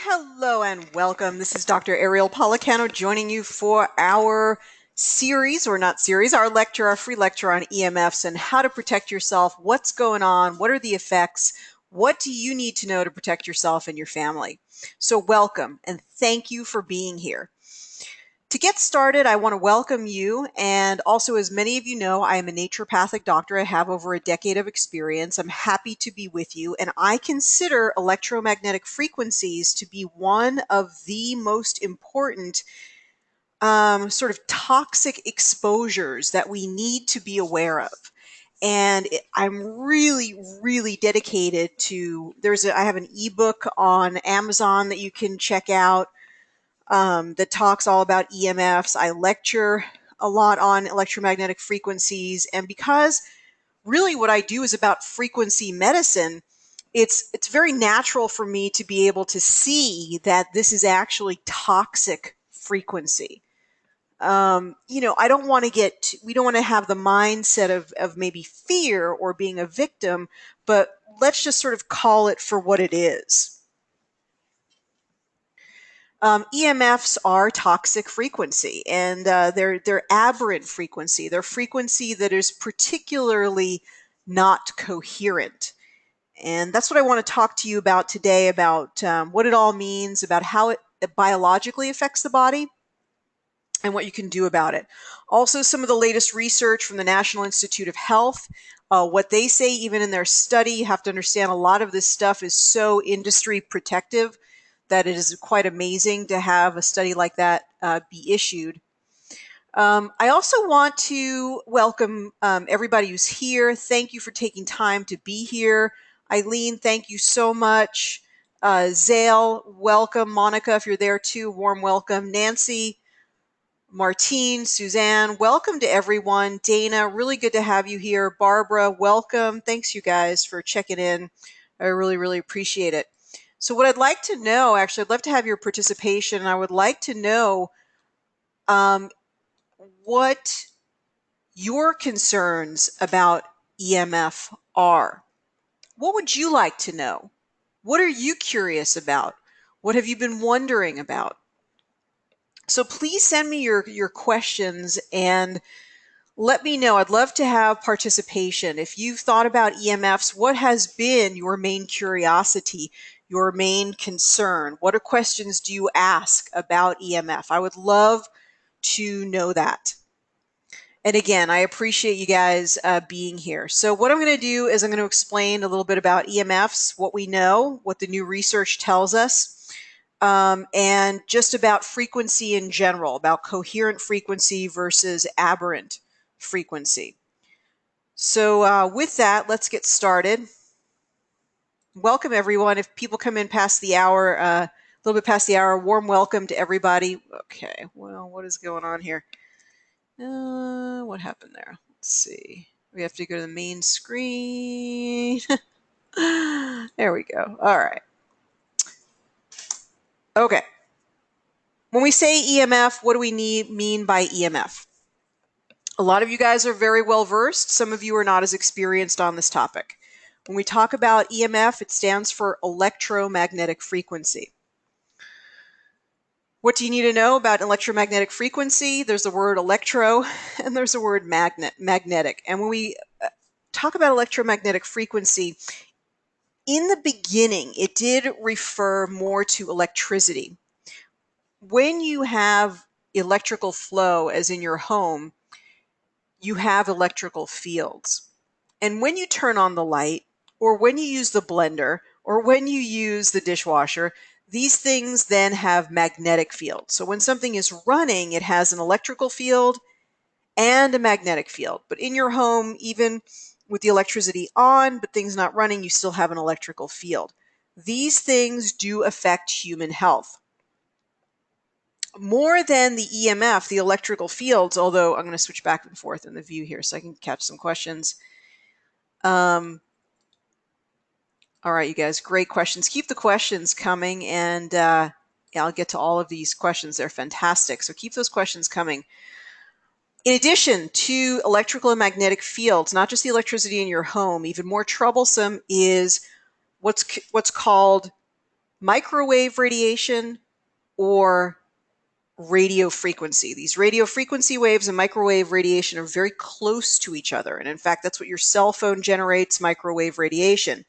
Hello and welcome. This is Dr. Ariel Policano joining you for our series, or not series, our lecture, our free lecture on EMFs and how to protect yourself, what's going on, what are the effects, what do you need to know to protect yourself and your family. So welcome and thank you for being here. To get started, I want to welcome you, and also, as many of you know, I am a naturopathic doctor. I have over a decade of experience. I'm happy to be with you, and I consider electromagnetic frequencies to be one of the most important sort of toxic exposures that we need to be aware of. And I'm really dedicated to, I have an ebook on Amazon that you can check out that talks all about EMFs. I lecture a lot on electromagnetic frequencies, and because really what I do is about frequency medicine, it's very natural for me to be able to see that this is actually toxic frequency. I don't want to we don't want to have the mindset of maybe fear or being a victim, but let's just sort of call it for what it is. EMFs are toxic frequency, and they're aberrant frequency. They're frequency that is particularly not coherent. And that's what I want to talk to you about today, about what it all means, about how it biologically affects the body, and what you can do about it. Also, some of the latest research from the National Institute of Health, what they say even in their study. You have to understand a lot of this stuff is so industry protective that it is quite amazing to have a study like that be issued. I also want to welcome everybody who's here. Thank you for taking time to be here. Eileen, thank you so much. Zale, welcome. Monica, if you're there too, warm welcome. Nancy, Martine, Suzanne, welcome to everyone. Dana, really good to have you here. Barbara, welcome. Thanks you guys for checking in. I really appreciate it. So what I'd like to know, actually, I'd love to have your participation. I would like to know what your concerns about EMF are. What would you like to know? What are you curious about? What have you been wondering about? So please send me your questions and let me know. I'd love to have participation. If you've thought about EMFs, what has been your main curiosity, your main concern? What questions do you ask about EMF? I would love to know that. And again, I appreciate you guys being here. So what I'm going to do is I'm going to explain a little bit about EMFs, what we know, what the new research tells us, and just about frequency in general, about coherent frequency versus aberrant frequency. So with that, let's get started. Welcome everyone. If people come in past the hour, a little bit past the hour, warm welcome to everybody. Okay, well, what is going on here? What happened there? Let's see. We have to go to the main screen. There we go. All right. Okay. When we say EMF, what do we mean by EMF? A lot of you guys are very well versed. Some of you are not as experienced on this topic. When we talk about EMF, it stands for electromagnetic frequency. What do you need to know about electromagnetic frequency? There's the word electro and there's the word magnetic. And when we talk about electromagnetic frequency, in the beginning, it did refer more to electricity. When you have electrical flow, as in your home, you have electrical fields. And when you turn on the light, or when you use the blender, or when you use the dishwasher, these things then have magnetic fields. So when something is running, it has an electrical field and a magnetic field. But in your home, even with the electricity on, but things not running, you still have an electrical field. These things do affect human health. More than the EMF, the electrical fields, although I'm going to switch back and forth in the view here so I can catch some questions. All right, you guys, great questions. Keep the questions coming, and yeah, I'll get to all of these questions. They're fantastic, so keep those questions coming. In addition to electrical and magnetic fields, not just the electricity in your home, even more troublesome is what's called microwave radiation or radio frequency. These radio frequency waves and microwave radiation are very close to each other. And in fact, that's what your cell phone generates, microwave radiation.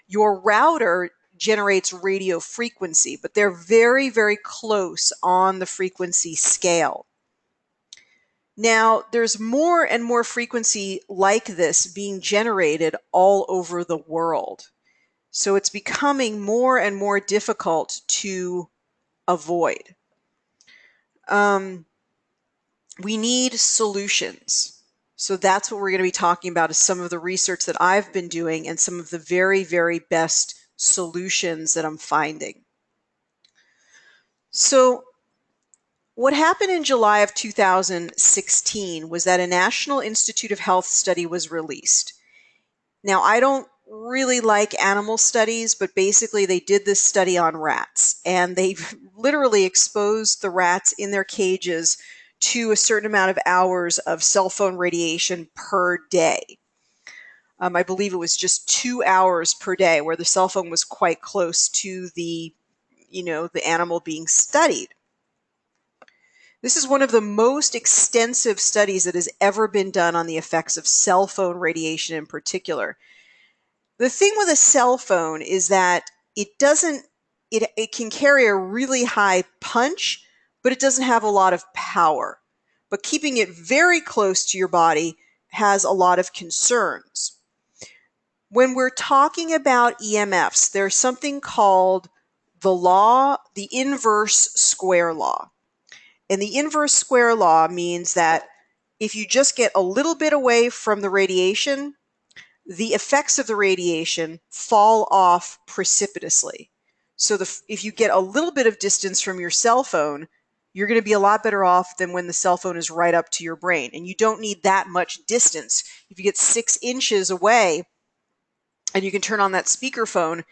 Your router generates radio frequency, but they're very, very close on the frequency scale. Now, there's more and more frequency like this being generated all over the world. So it's becoming more and more difficult to avoid. We need solutions. So that's what we're going to be talking about, is some of the research that I've been doing and some of the very, very best solutions that I'm finding. So what happened in July of 2016 was that a National Institute of Health study was released. Now, I don't really like animal studies, but basically they did this study on rats, and they literally exposed the rats in their cages to a certain amount of hours of cell phone radiation per day. I believe it was just 2 hours per day, where the cell phone was quite close to the animal being studied. This is one of the most extensive studies that has ever been done on the effects of cell phone radiation in particular. The thing with a cell phone is that it can carry a really high punch, but it doesn't have a lot of power. But keeping it very close to your body has a lot of concerns. When we're talking about EMFs, there's something called the inverse square law. And the inverse square law means that if you just get a little bit away from the radiation, the effects of the radiation fall off precipitously. So if you get a little bit of distance from your cell phone, you're going to be a lot better off than when the cell phone is right up to your brain. And you don't need that much distance. If you get 6 inches away and you can turn on that speakerphone,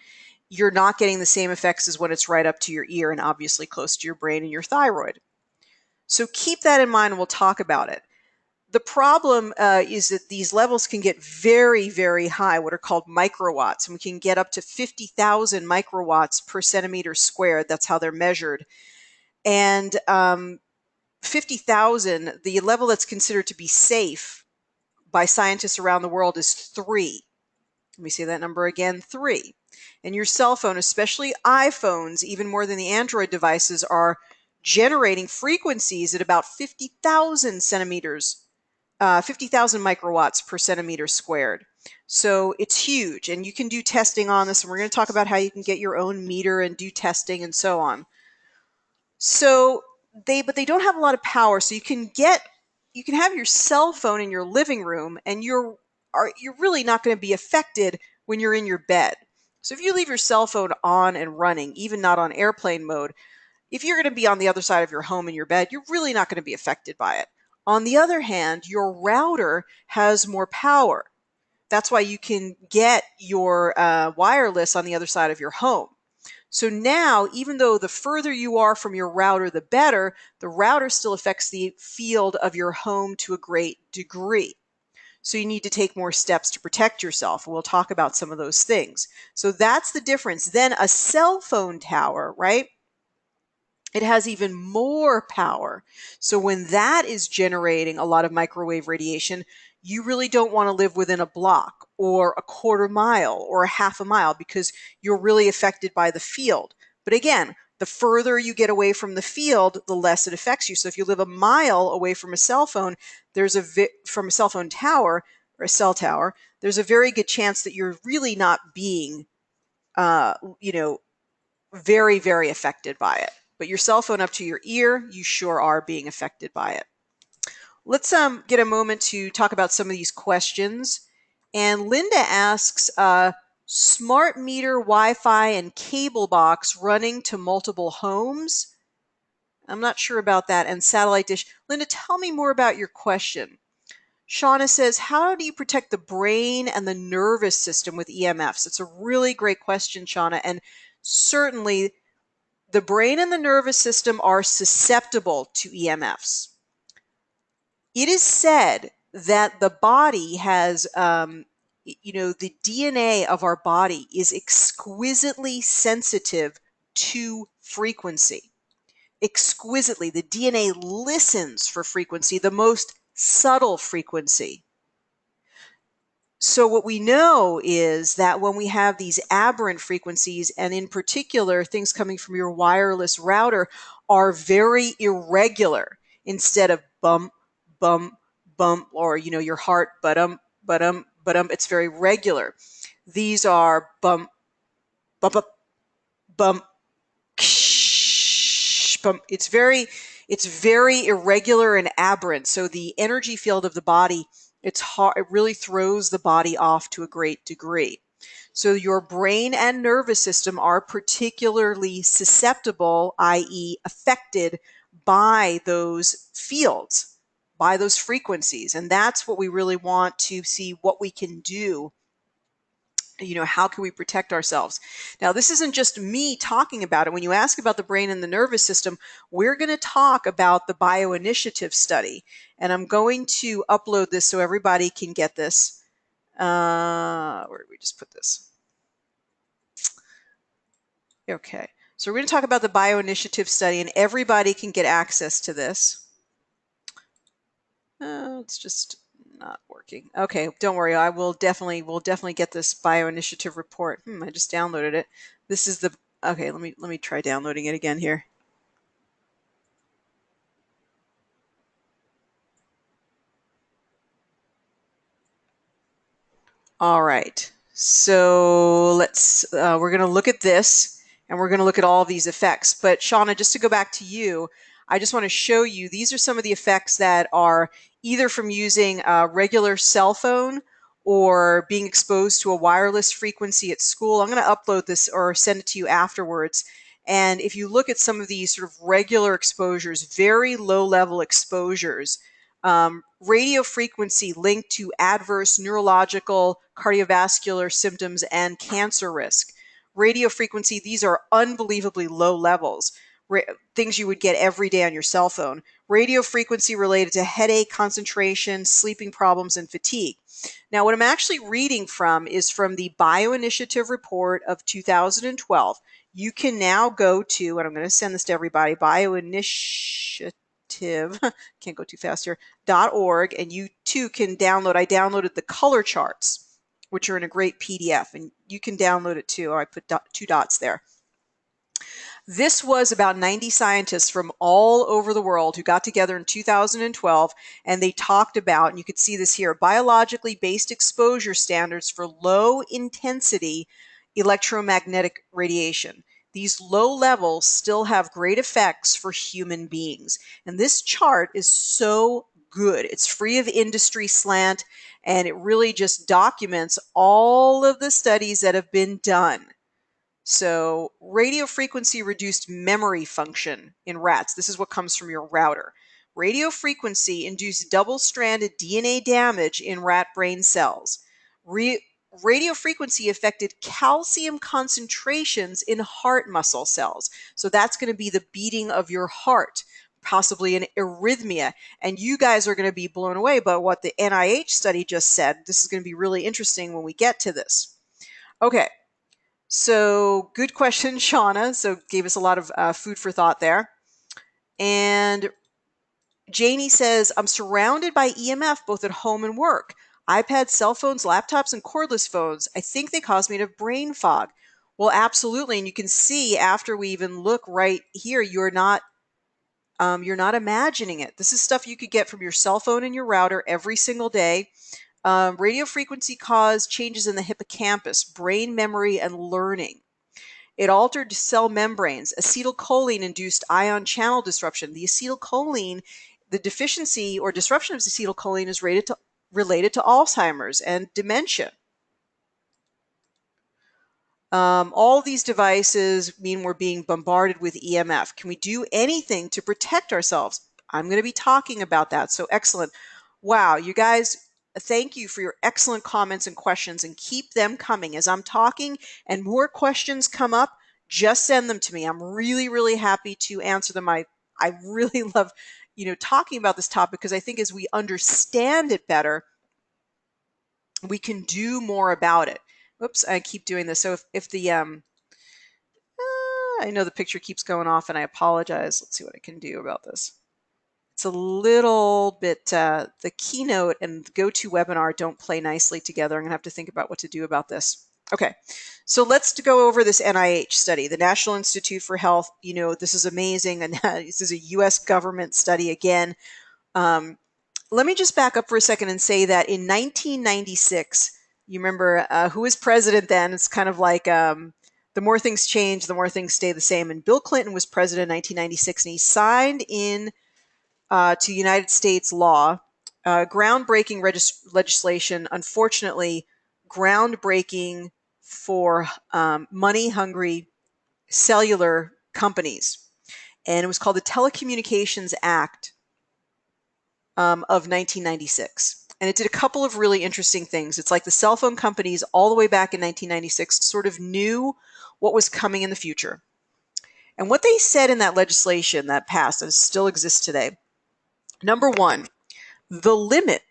you're not getting the same effects as when it's right up to your ear and obviously close to your brain and your thyroid. So keep that in mind and we'll talk about it. The problem is that these levels can get very, very high, what are called microwatts, and we can get up to 50,000 microwatts per centimeter squared. That's how they're measured. And 50,000, the level that's considered to be safe by scientists around the world is 3. Let me say that number again, 3. And your cell phone, especially iPhones, even more than the Android devices, are generating frequencies at about 50,000 microwatts per centimeter squared. So it's huge, and you can do testing on this, and we're going to talk about how you can get your own meter and do testing and so on. So but they don't have a lot of power, so you can have your cell phone in your living room, and you're really not going to be affected when you're in your bed. So if you leave your cell phone on and running, even not on airplane mode, if you're going to be on the other side of your home in your bed, you're really not going to be affected by it. On the other hand, your router has more power. That's why you can get your wireless on the other side of your home. So now, even though the further you are from your router, the better, the router still affects the field of your home to a great degree. So you need to take more steps to protect yourself. We'll talk about some of those things. So that's the difference. Then a cell phone tower, right? It has even more power. So when that is generating a lot of microwave radiation, you really don't want to live within a block or a quarter mile or a half a mile, because you're really affected by the field. But again, the further you get away from the field, the less it affects you. So if you live a mile away from a cell phone, from a cell phone tower or a cell tower, there's a very good chance that you're really not being, very, very affected by it. But your cell phone up to your ear, you sure are being affected by it. Let's get a moment to talk about some of these questions. And Linda asks, smart meter, Wi-Fi, and cable box running to multiple homes? I'm not sure about that. And satellite dish. Linda, tell me more about your question. Shauna says, how do you protect the brain and the nervous system with EMFs? It's a really great question, Shauna. And certainly the brain and the nervous system are susceptible to EMFs. It is said that the body has, the DNA of our body is exquisitely sensitive to frequency. Exquisitely, the DNA listens for frequency, the most subtle frequency. So what we know is that when we have these aberrant frequencies, and in particular, things coming from your wireless router are very irregular, instead of bump, bump, bump, or, your heart, ba-dum, ba-dum, ba-dum, it's very regular. These are bump, bump, bump, bump, bump. It's very irregular and aberrant. So the energy field of the body, it's hard, it really throws the body off to a great degree. So your brain and nervous system are particularly susceptible, i.e. affected by those fields, by those frequencies. And that's what we really want to see what we can do. How can we protect ourselves? Now, this isn't just me talking about it. When you ask about the brain and the nervous system, we're going to talk about the bioinitiative study. And I'm going to upload this so everybody can get this. Where did we just put this? Okay. So we're going to talk about the bioinitiative study, and everybody can get access to this. It's just not working. Okay, don't worry. We'll definitely get this bioinitiative report. I just downloaded it. This is the, okay, let me try downloading it again here. All right. So we're going to look at this, and we're going to look at all these effects. But Shauna, just to go back to you, I just want to show you, these are some of the effects that are either from using a regular cell phone or being exposed to a wireless frequency at school. I'm going to upload this or send it to you afterwards. And if you look at some of these sort of regular exposures, very low level exposures, radio frequency linked to adverse neurological, cardiovascular symptoms and cancer risk. Radio frequency, these are unbelievably low levels, things you would get every day on your cell phone. Radio frequency related to headache, concentration, sleeping problems, and fatigue. Now, what I'm actually reading from is from the Bioinitiative report of 2012. You can now go to, and I'm going to send this to everybody, Bioinitiative, can't go too fast here, .org, and you too can download. I downloaded the color charts, which are in a great PDF, and you can download it too. I put 2 dots there. This was about 90 scientists from all over the world who got together in 2012, and they talked about, and you could see this here, biologically based exposure standards for low intensity electromagnetic radiation. These low levels still have great effects for human beings. And this chart is so good. It's free of industry slant, and it really just documents all of the studies that have been done. So radio frequency reduced memory function in rats. This is what comes from your router. Radio frequency induced double-stranded DNA damage in rat brain cells. Radio frequency affected calcium concentrations in heart muscle cells. So that's going to be the beating of your heart, possibly an arrhythmia. And you guys are going to be blown away by what the NIH study just said. This is going to be really interesting when we get to this. Okay. So good question, Shauna. So gave us a lot of food for thought there. And Janie says, I'm surrounded by EMF both at home and work. iPads, cell phones, laptops, and cordless phones. I think they cause me to have brain fog. Well, absolutely. And you can see after we even look right here, you're not imagining it. This is stuff you could get from your cell phone and your router every single day. Radio frequency caused changes in the hippocampus, brain memory, and learning. It altered cell membranes. Acetylcholine induced ion channel disruption. The acetylcholine, the deficiency or disruption of acetylcholine is related to Alzheimer's and dementia. All these devices mean we're being bombarded with EMF. Can we do anything to protect ourselves? I'm going to be talking about that. So excellent. Wow, you guys, thank you for your excellent comments and questions, and keep them coming. As I'm talking and more questions come up, just send them to me. I'm really, really happy to answer them. I really love, talking about this topic, because I think as we understand it better, we can do more about it. Whoops, I keep doing this. So if the I know the picture keeps going off and I apologize. Let's see what I can do about this. It's a little bit, the keynote and the GoToWebinar don't play nicely together. I'm gonna have to think about what to do about this. Okay, so let's go over this NIH study, the National Institute for Health. You know, this is amazing, and this is a US government study again. Let me just back up for a second and say that in 1996, you remember who was president then? It's kind of like the more things change, the more things stay the same. And Bill Clinton was president in 1996, and he signed in to United States law, groundbreaking legislation, unfortunately, groundbreaking for money-hungry cellular companies. And it was called the Telecommunications Act of 1996. And it did a couple of really interesting things. It's like the cell phone companies all the way back in 1996 sort of knew what was coming in the future. And what they said in that legislation that passed, and still exists today, number one, the limit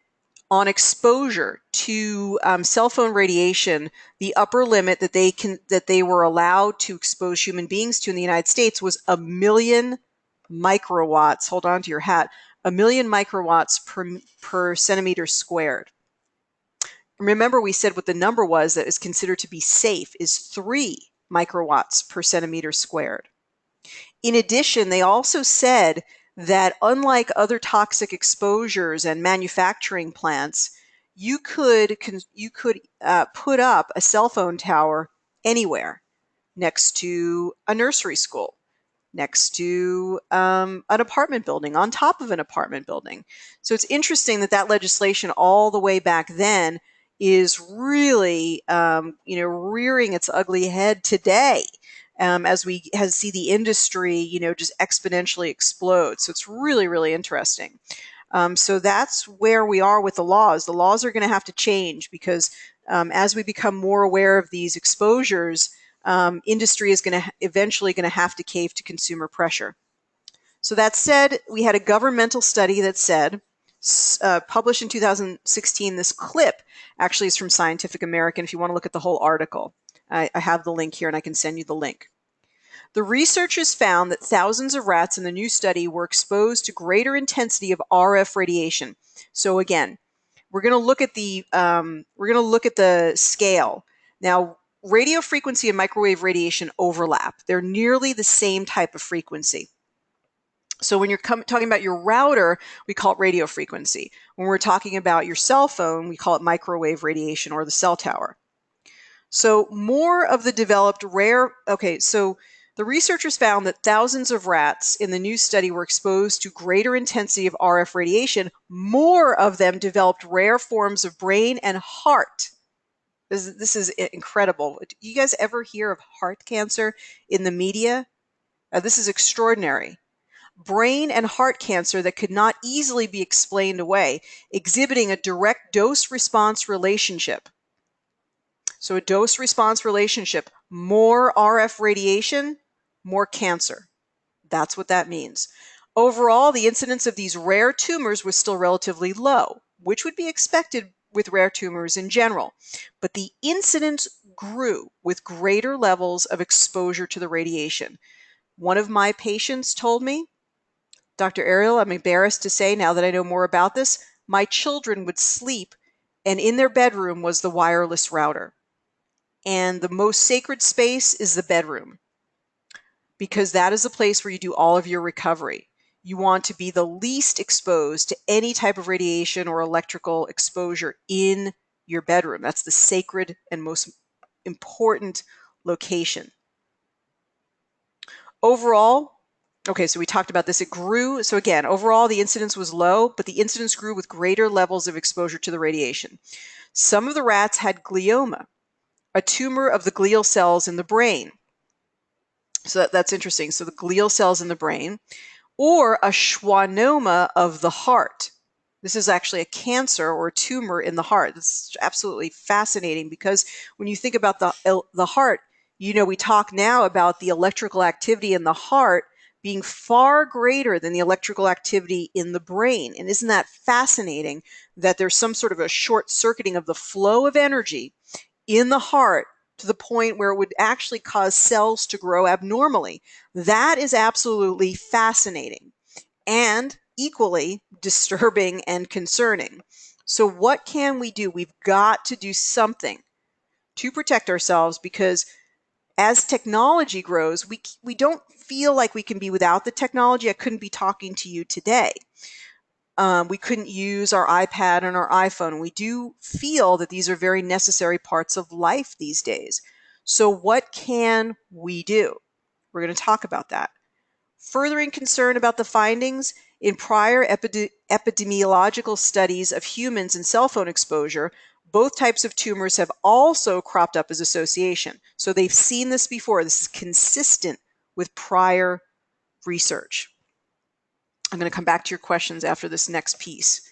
on exposure to cell phone radiation, the upper limit that they were allowed to expose human beings to in the United States was 1 million microwatts. Hold on to your hat. 1 million microwatts per centimeter squared. Remember, we said what the number was that is considered to be safe is 3 microwatts per centimeter squared. In addition, they also said that unlike other toxic exposures and manufacturing plants, you could put up a cell phone tower anywhere, next to a nursery school, next to an apartment building, on top of an apartment building. So it's interesting that that legislation all the way back then is really rearing its ugly head today. As we see the industry, just exponentially explode. So it's really, really interesting. So that's where we are with the laws. The laws are going to have to change because as we become more aware of these exposures, industry is eventually going to have to cave to consumer pressure. So that said, we had a governmental study that said, published in 2016, this clip actually is from Scientific American if you want to look at the whole article. I have the link here and I can send you the link. The researchers found that thousands of rats in the new study were exposed to greater intensity of RF radiation. So again, we're going to look at the scale. Now, radio frequency and microwave radiation overlap. They're nearly the same type of frequency. So when you're talking about your router, we call it radio frequency. When we're talking about your cell phone, we call it microwave radiation or the cell tower. So more of the developed so the researchers found that thousands of rats in the new study were exposed to greater intensity of RF radiation. More of them developed rare forms of brain and heart. This is incredible. Do you guys ever hear of heart cancer in the media? This is extraordinary. Brain and heart cancer that could not easily be explained away, exhibiting a direct dose-response relationship. So a dose-response relationship, more RF radiation, more cancer. That's what that means. Overall, the incidence of these rare tumors was still relatively low, which would be expected with rare tumors in general. But the incidence grew with greater levels of exposure to the radiation. One of my patients told me, Dr. Ariel, I'm embarrassed to say now that I know more about this, my children would sleep and in their bedroom was the wireless router. And the most sacred space is the bedroom, because that is the place where you do all of your recovery. You want to be the least exposed to any type of radiation or electrical exposure in your bedroom. That's the sacred and most important location. Overall, okay, so we talked about this. It grew. So again, overall, the incidence was low, but the incidence grew with greater levels of exposure to the radiation. Some of the rats had glioma, a tumor of the glial cells in the brain. So that's interesting. So the glial cells in the brain, or a schwannoma of the heart. This is actually a cancer or a tumor in the heart. This is absolutely fascinating because when you think about the heart, we talk now about the electrical activity in the heart being far greater than the electrical activity in the brain. And isn't that fascinating that there's some sort of a short circuiting of the flow of energy in the heart to the point where it would actually cause cells to grow abnormally. That is absolutely fascinating and equally disturbing and concerning. So what can we do? We've got to do something to protect ourselves, because as technology grows, we don't feel like we can be without the technology. I couldn't be talking to you today. We couldn't use our iPad and our iPhone. We do feel that these are very necessary parts of life these days. So what can we do? We're going to talk about that. Furthering concern about the findings in prior epidemiological studies of humans and cell phone exposure, both types of tumors have also cropped up as association. So they've seen this before. This is consistent with prior research. I'm going to come back to your questions after this next piece.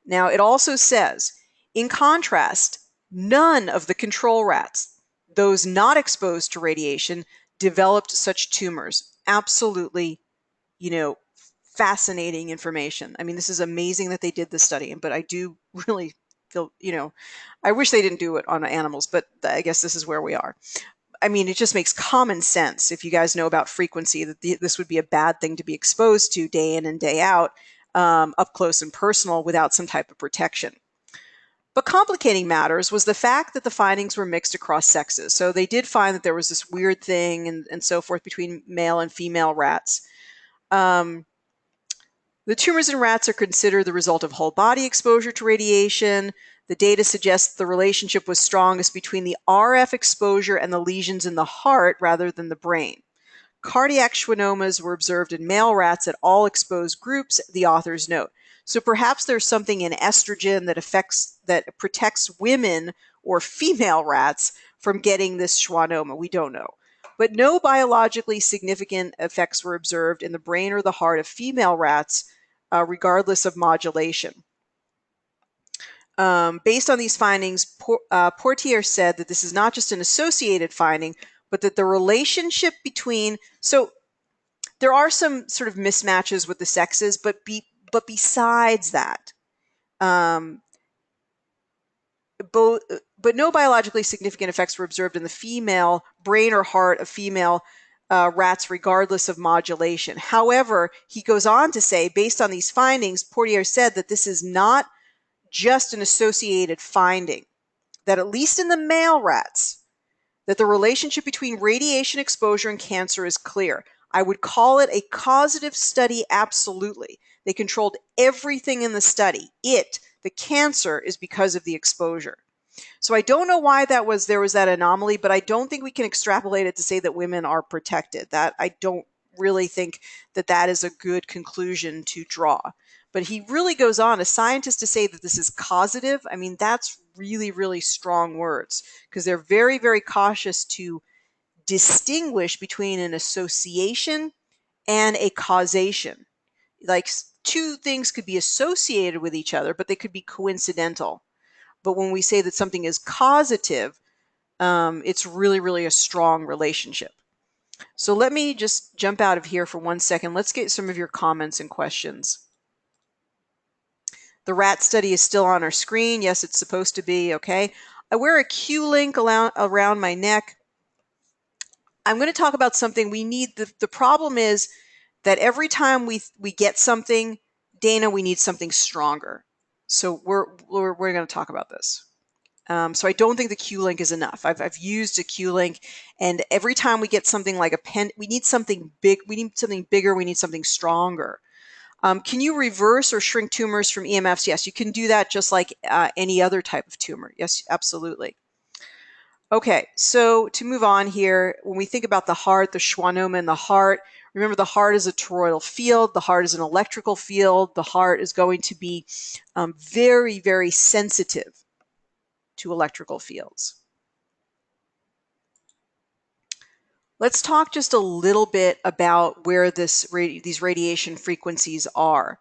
Now, it also says, in contrast, none of the control rats, those not exposed to radiation, developed such tumors. Absolutely, fascinating information. I mean, this is amazing that they did this study, but I do really feel, I wish they didn't do it on animals, but I guess this is where we are. I mean, it just makes common sense, if you guys know about frequency, that this would be a bad thing to be exposed to day in and day out, up close and personal, without some type of protection. But complicating matters was the fact that the findings were mixed across sexes. So they did find that there was this weird thing and so forth between male and female rats. The tumors in rats are considered the result of whole body exposure to radiation. The data suggests the relationship was strongest between the RF exposure and the lesions in the heart rather than the brain. Cardiac schwannomas were observed in male rats at all exposed groups, the authors note. So perhaps there's something in estrogen that protects women or female rats from getting this schwannoma. We don't know. But no biologically significant effects were observed in the brain or the heart of female rats, regardless of modulation. Based on these findings, Portier said that this is not just an associated finding, but that the relationship between, so there are some sort of mismatches with the sexes, but besides that, but no biologically significant effects were observed in the female brain or heart of female rats, regardless of modulation. However, he goes on to say, based on these findings, Portier said that this is not just an associated finding, that at least in the male rats, that the relationship between radiation exposure and cancer is clear. I would call it a causative study, absolutely. They controlled everything in the study. The cancer, is because of the exposure. So I don't know why there was that anomaly, but I don't think we can extrapolate it to say that women are protected. That I don't really think that is a good conclusion to draw. But he really goes on, a scientist, to say that this is causative. I mean, that's really, really strong words, because they're very, very cautious to distinguish between an association and a causation. Like, two things could be associated with each other, but they could be coincidental. But when we say that something is causative, it's really, really a strong relationship. So let me just jump out of here for 1 second. Let's get some of your comments and questions. The rat study is still on our screen. Yes, it's supposed to be. Okay. I wear a Q-link around my neck. I'm going to talk about something we need. The problem is that every time we get something, Dana, we need something stronger. So we're going to talk about this. So I don't think the Q-link is enough. I've used a Q-link, and every time we get something like a pen, we need something big. We need something bigger. We need something stronger. Can you reverse or shrink tumors from EMFs? Yes, you can do that just like any other type of tumor. Yes, absolutely. Okay, so to move on here, when we think about the heart, the schwannoma in the heart, remember the heart is a toroidal field. The heart is an electrical field. The heart is going to be very, very sensitive to electrical fields. Let's talk just a little bit about where these radiation frequencies are.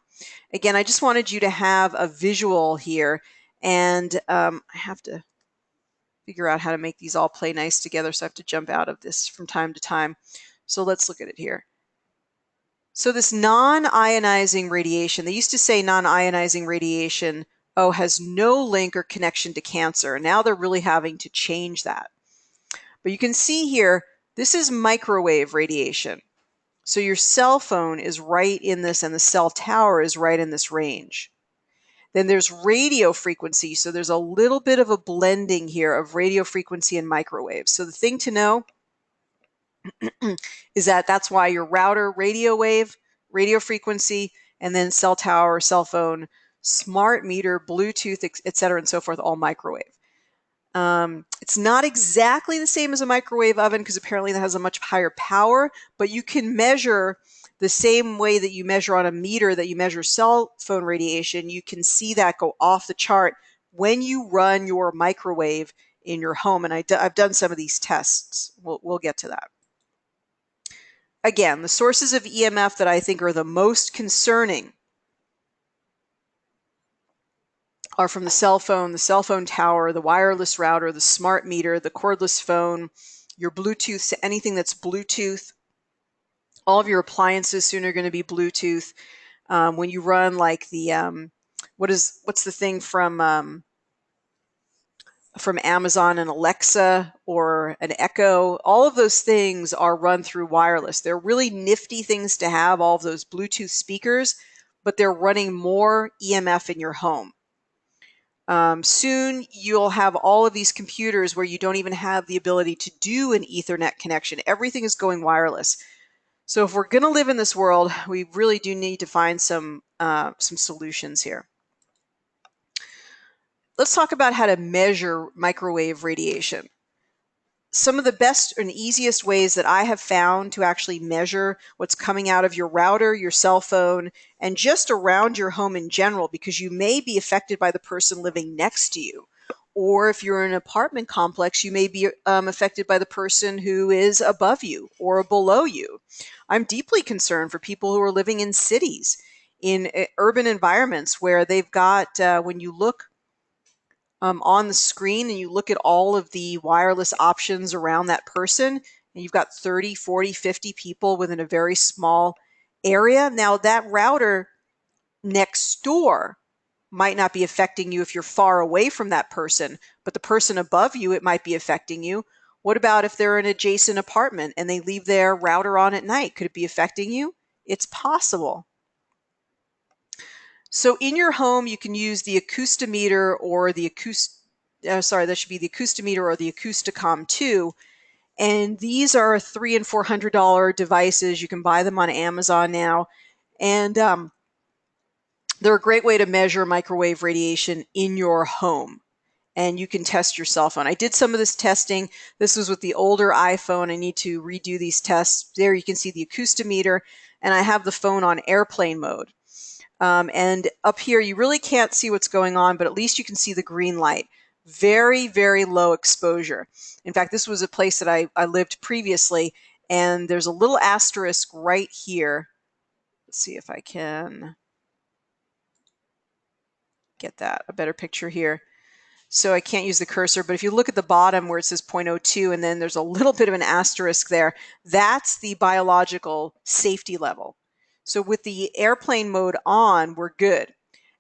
Again, I just wanted you to have a visual here, and I have to figure out how to make these all play nice together, so I have to jump out of this from time to time. So let's look at it here. So this non-ionizing radiation, they used to say non-ionizing radiation, has no link or connection to cancer. Now they're really having to change that. But you can see here, this is microwave radiation. So your cell phone is right in this, and the cell tower is right in this range. Then there's radio frequency. So there's a little bit of a blending here of radio frequency and microwave. So the thing to know is that that's why your router, radio wave, radio frequency, and then cell tower, cell phone, smart meter, Bluetooth, et cetera, and so forth, all microwave. It's not exactly the same as a microwave oven because apparently that has a much higher power, but you can measure the same way that you measure on a meter that you measure cell phone radiation. You can see that go off the chart when you run your microwave in your home. And I've done some of these tests. We'll get to that. Again, the sources of EMF that I think are the most concerning are from the cell phone tower, the wireless router, the smart meter, the cordless phone, your Bluetooth, anything that's Bluetooth. All of your appliances soon are going to be Bluetooth. When you run like the, what's the thing from Amazon, an Alexa or an Echo, all of those things are run through wireless. They're really nifty things to have, all of those Bluetooth speakers, but they're running more EMF in your home. Soon you'll have all of these computers where you don't even have the ability to do an Ethernet connection. Everything is going wireless. So if we're going to live in this world, we really do need to find some solutions here. Let's talk about how to measure microwave radiation. Some of the best and easiest ways that I have found to actually measure what's coming out of your router, your cell phone, and just around your home in general, because you may be affected by the person living next to you. Or if you're in an apartment complex, you may be affected by the person who is above you or below you. I'm deeply concerned for people who are living in cities, in urban environments where they've got, when you look on the screen and you look at all of the wireless options around that person, and you've got 30, 40, 50 people within a very small area. Now that router next door might not be affecting you if you're far away from that person, but the person above you, it might be affecting you. What about if they're in an adjacent apartment and they leave their router on at night? Could it be affecting you? It's possible. So in your home, you can use the acoustimeter or the that should be the acoustimeter or the Acousticom 2. And these are $300 and $400 devices. You can buy them on Amazon now. And they're a great way to measure microwave radiation in your home. And you can test your cell phone. I did some of this testing. This was with the older iPhone. I need to redo these tests. There you can see the acoustimeter, and I have the phone on airplane mode. And up here, you really can't see what's going on, but at least you can see the green light. Very, very low exposure. In fact, this was a place that I lived previously, and there's a little asterisk right here. Let's see if I can get that, a better picture here. So I can't use the cursor, but if you look at the bottom where it says 0.02 and then there's a little bit of an asterisk there, that's the biological safety level. So with the airplane mode on, we're good.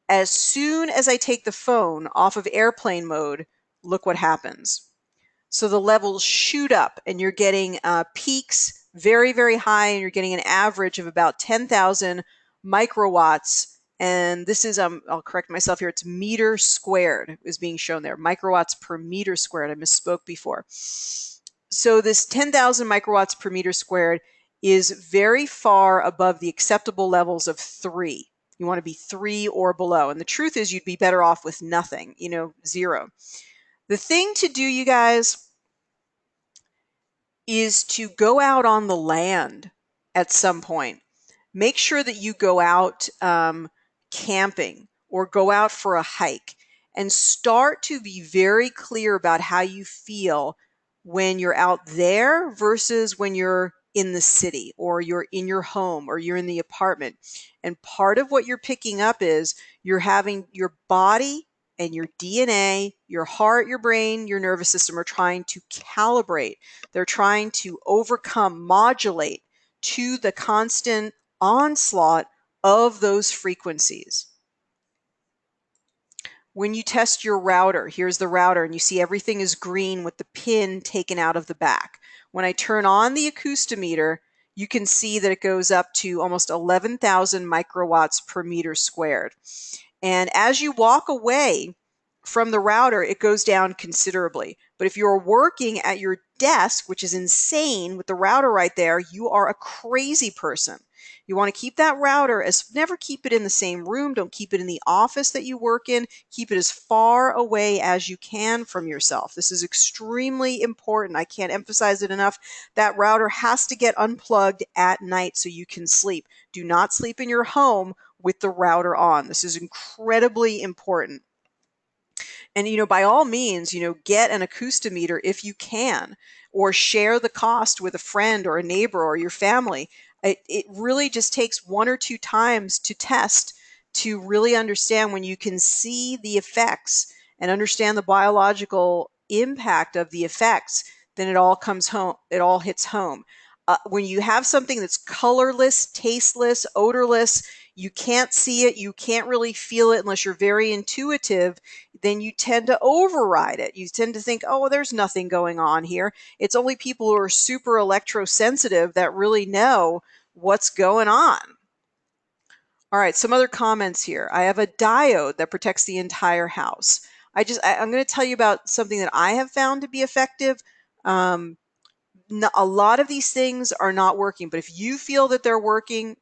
As soon as I take the phone off of airplane mode, look what happens. So the levels shoot up and you're getting peaks very, very high, and you're getting an average of about 10,000 microwatts. And this is, I'll correct myself here, it's meter squared is being shown there, microwatts per meter squared. I misspoke before. So this 10,000 microwatts per meter squared is very far above the acceptable levels of 3. You want to be 3 or below. And the truth is you'd be better off with nothing, 0. The thing to do, you guys, is to go out on the land at some point. Make sure that you go out camping or go out for a hike and start to be very clear about how you feel when you're out there versus when you're in the city or you're in your home or you're in the apartment. And part of what you're picking up is you're having your body and your DNA, your heart, your brain, your nervous system are trying to calibrate. They're trying to modulate to the constant onslaught of those frequencies. When you test your router, here's the router, and you see everything is green with the pin taken out of the back. When I turn on the acoustometer, you can see that it goes up to almost 11,000 microwatts per meter squared. And as you walk away from the router, it goes down considerably. But if you're working at your desk, which is insane with the router right there, you are a crazy person. You want to keep that router never keep it in the same room. Don't keep it in the office that you work in. Keep it as far away as you can from yourself. This is extremely important. I can't emphasize it enough. That router has to get unplugged at night so you can sleep. Do not sleep in your home with the router on. This is incredibly important. And, by all means, get an acoustometer if you can, or share the cost with a friend or a neighbor or your family. It really just takes 1 or 2 times to test to really understand. When you can see the effects and understand the biological impact of the effects, then it all comes home. It all hits home. When you have something that's colorless, tasteless, odorless, you can't see it, you can't really feel it unless you're very intuitive, then you tend to override it. You tend to think, oh, there's nothing going on here. It's only people who are super electrosensitive that really know what's going on. All right, some other comments here. I have a diode that protects the entire house. I'm going to tell you about something that I have found to be effective. A lot of these things are not working, but if you feel that they're working,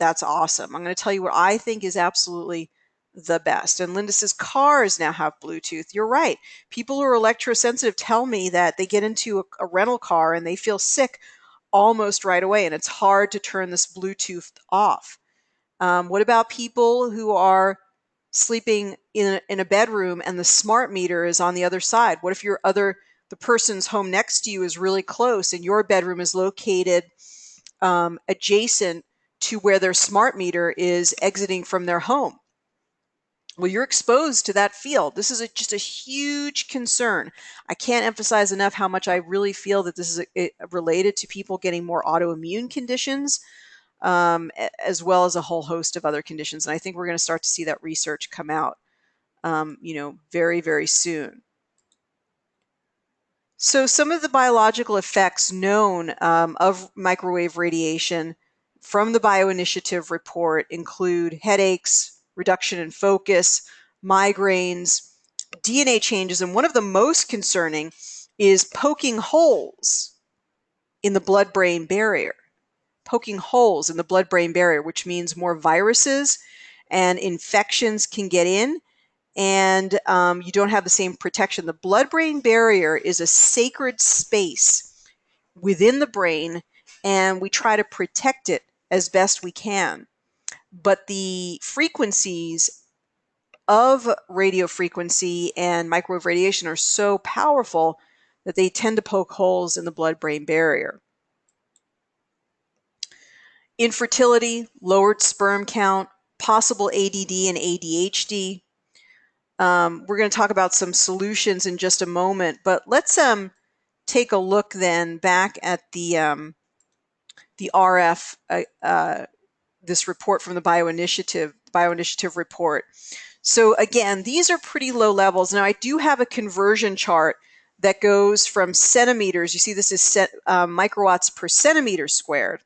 that's awesome. I'm going to tell you what I think is absolutely the best. And Linda says cars now have Bluetooth. You're right. People who are electrosensitive tell me that they get into a rental car and they feel sick almost right away, and it's hard to turn this Bluetooth off. What about people who are sleeping in a bedroom and the smart meter is on the other side? What if the person's home next to you is really close and your bedroom is located adjacent to where their smart meter is exiting from their home? Well, you're exposed to that field. This is just a huge concern. I can't emphasize enough how much I really feel that this is related to people getting more autoimmune conditions, as well as a whole host of other conditions. And I think we're going to start to see that research come out, very, very soon. So some of the biological effects known of microwave radiation from the Bioinitiative report include headaches, reduction in focus, migraines, DNA changes, and one of the most concerning is poking holes in the blood-brain barrier. Poking holes in the blood-brain barrier, which means more viruses and infections can get in, and you don't have the same protection. The blood-brain barrier is a sacred space within the brain, and we try to protect it as best we can. But the frequencies of radio frequency and microwave radiation are so powerful that they tend to poke holes in the blood-brain barrier. Infertility, lowered sperm count, possible ADD and ADHD. We're going to talk about some solutions in just a moment, but let's take a look then back at the RF, this report from the Bioinitiative report. So again, these are pretty low levels. Now I do have a conversion chart that goes from centimeters. You see this is microwatts per centimeter squared.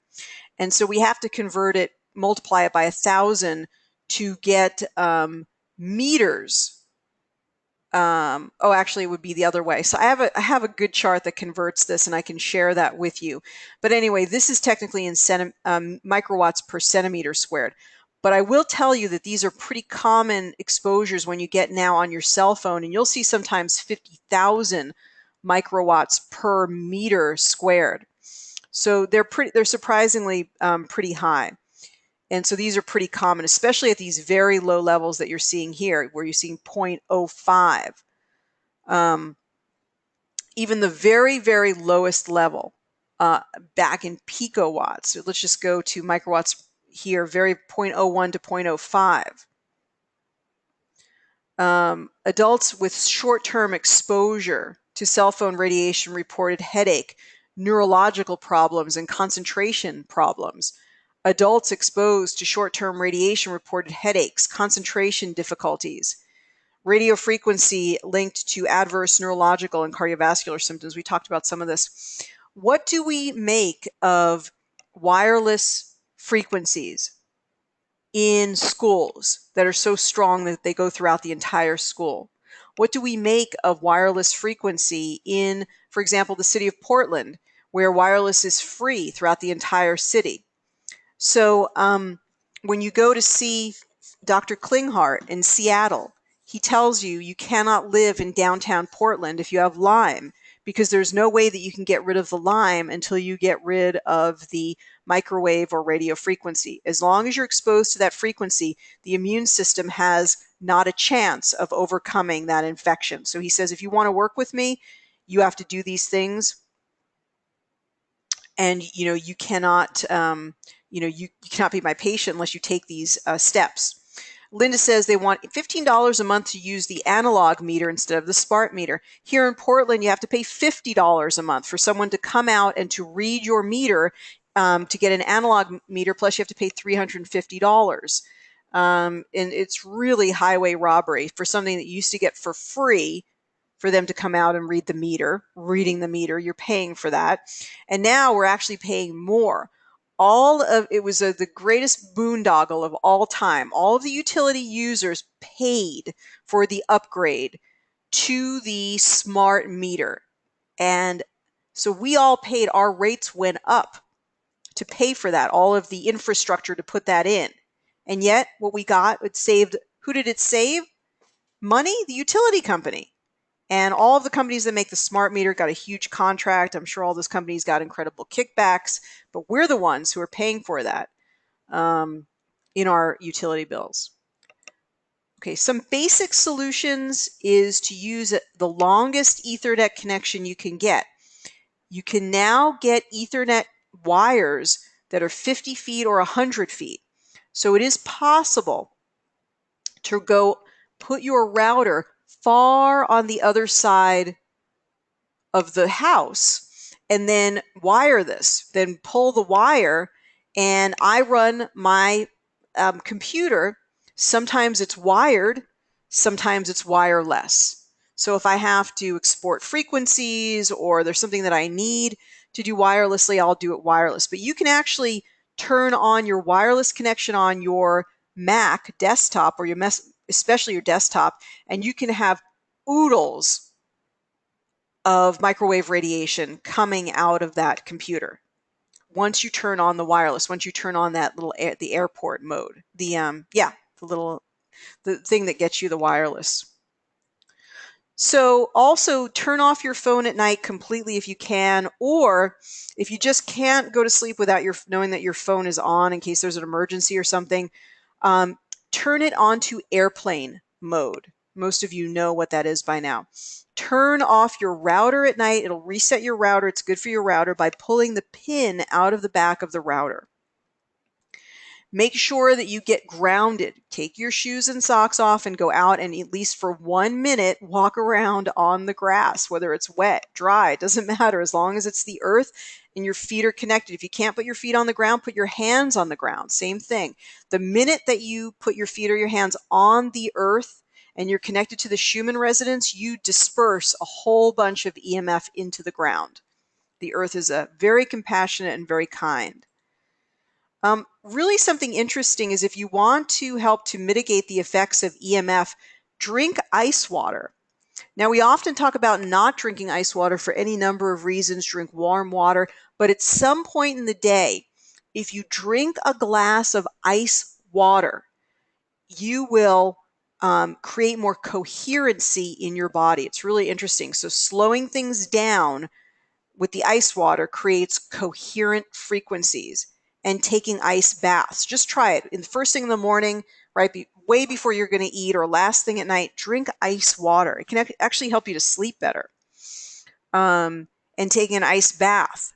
And so we have to convert it, multiply it by 1,000 to get meters. Actually, it would be the other way. So I have a good chart that converts this, and I can share that with you. But anyway, this is technically in microwatts per centimeter squared. But I will tell you that these are pretty common exposures when you get now on your cell phone, and you'll see sometimes 50,000 microwatts per meter squared. So they're surprisingly pretty high. And so these are pretty common, especially at these very low levels that you're seeing here, where you're seeing 0.05. Even the very, very lowest level back in picowatts. So let's just go to microwatts here, very 0.01 to 0.05. Adults with short-term exposure to cell phone radiation reported headache, neurological problems, and concentration problems. Adults exposed to short-term radiation reported headaches, concentration difficulties, Radio frequency linked to adverse neurological and cardiovascular symptoms. We talked about some of this. What do we make of wireless frequencies in schools that are so strong that they go throughout the entire school? What do we make of wireless frequency in, for example, the city of Portland, where wireless is free throughout the entire city? So when you go to see Dr. Klinghardt in Seattle, he tells you you cannot live in downtown Portland if you have Lyme, because there's no way that you can get rid of the Lyme until you get rid of the microwave or radio frequency. As long as you're exposed to that frequency, the immune system has not a chance of overcoming that infection. So he says, if you want to work with me, you have to do these things. And, you cannot, you cannot be my patient unless you take these steps. Linda says they want $15 a month to use the analog meter instead of the smart meter. Here in Portland, you have to pay $50 a month for someone to come out and to read your meter to get an analog meter, plus you have to pay $350. And it's really highway robbery for something that you used to get for free. For them to come out and read the meter, reading the meter, you're paying for that. And now we're actually paying more. It was the greatest boondoggle of all time. All of the utility users paid for the upgrade to the smart meter. And so we all paid, our rates went up to pay for that, all of the infrastructure to put that in. And yet what we got, it saved, who did it save? Money? The utility company. And all of the companies that make the smart meter got a huge contract. I'm sure all those companies got incredible kickbacks, but we're the ones who are paying for that in our utility bills. Okay, some basic solutions is to use the longest Ethernet connection you can get. You can now get Ethernet wires that are 50 feet or 100 feet. So it is possible to go put your router far on the other side of the house and then wire this, then pull the wire, and I run my computer. Sometimes it's wired, sometimes it's wireless. So if I have to export frequencies or there's something that I need to do wirelessly, I'll do it wireless. But you can actually turn on your wireless connection on your Mac desktop or especially your desktop, and you can have oodles of microwave radiation coming out of that computer. Once you turn on the wireless, once you turn on that little the airport mode, the thing that gets you the wireless. So also turn off your phone at night completely if you can, or if you just can't go to sleep without knowing that your phone is on in case there's an emergency or something, turn it on to airplane mode. Most of you know what that is by now. Turn off your router at night. It'll reset your router. It's good for your router by pulling the pin out of the back of the router. Make sure that you get grounded. Take your shoes and socks off and go out and at least for 1 minute walk around on the grass, whether it's wet, dry, it doesn't matter as long as it's the earth and your feet are connected. If you can't put your feet on the ground, put your hands on the ground. Same thing. The minute that you put your feet or your hands on the earth and you're connected to the Schumann resonance, you disperse a whole bunch of EMF into the ground. The earth is very compassionate and very kind. Really something interesting is if you want to help to mitigate the effects of EMF, drink ice water. Now, we often talk about not drinking ice water for any number of reasons. Drink warm water, but at some point in the day, if you drink a glass of ice water, you will create more coherency in your body. It's really interesting. So slowing things down with the ice water creates coherent frequencies. And taking ice baths. Just try it. In the first thing in the morning, right, way before you're going to eat, or last thing at night, drink ice water. It can actually help you to sleep better. And taking an ice bath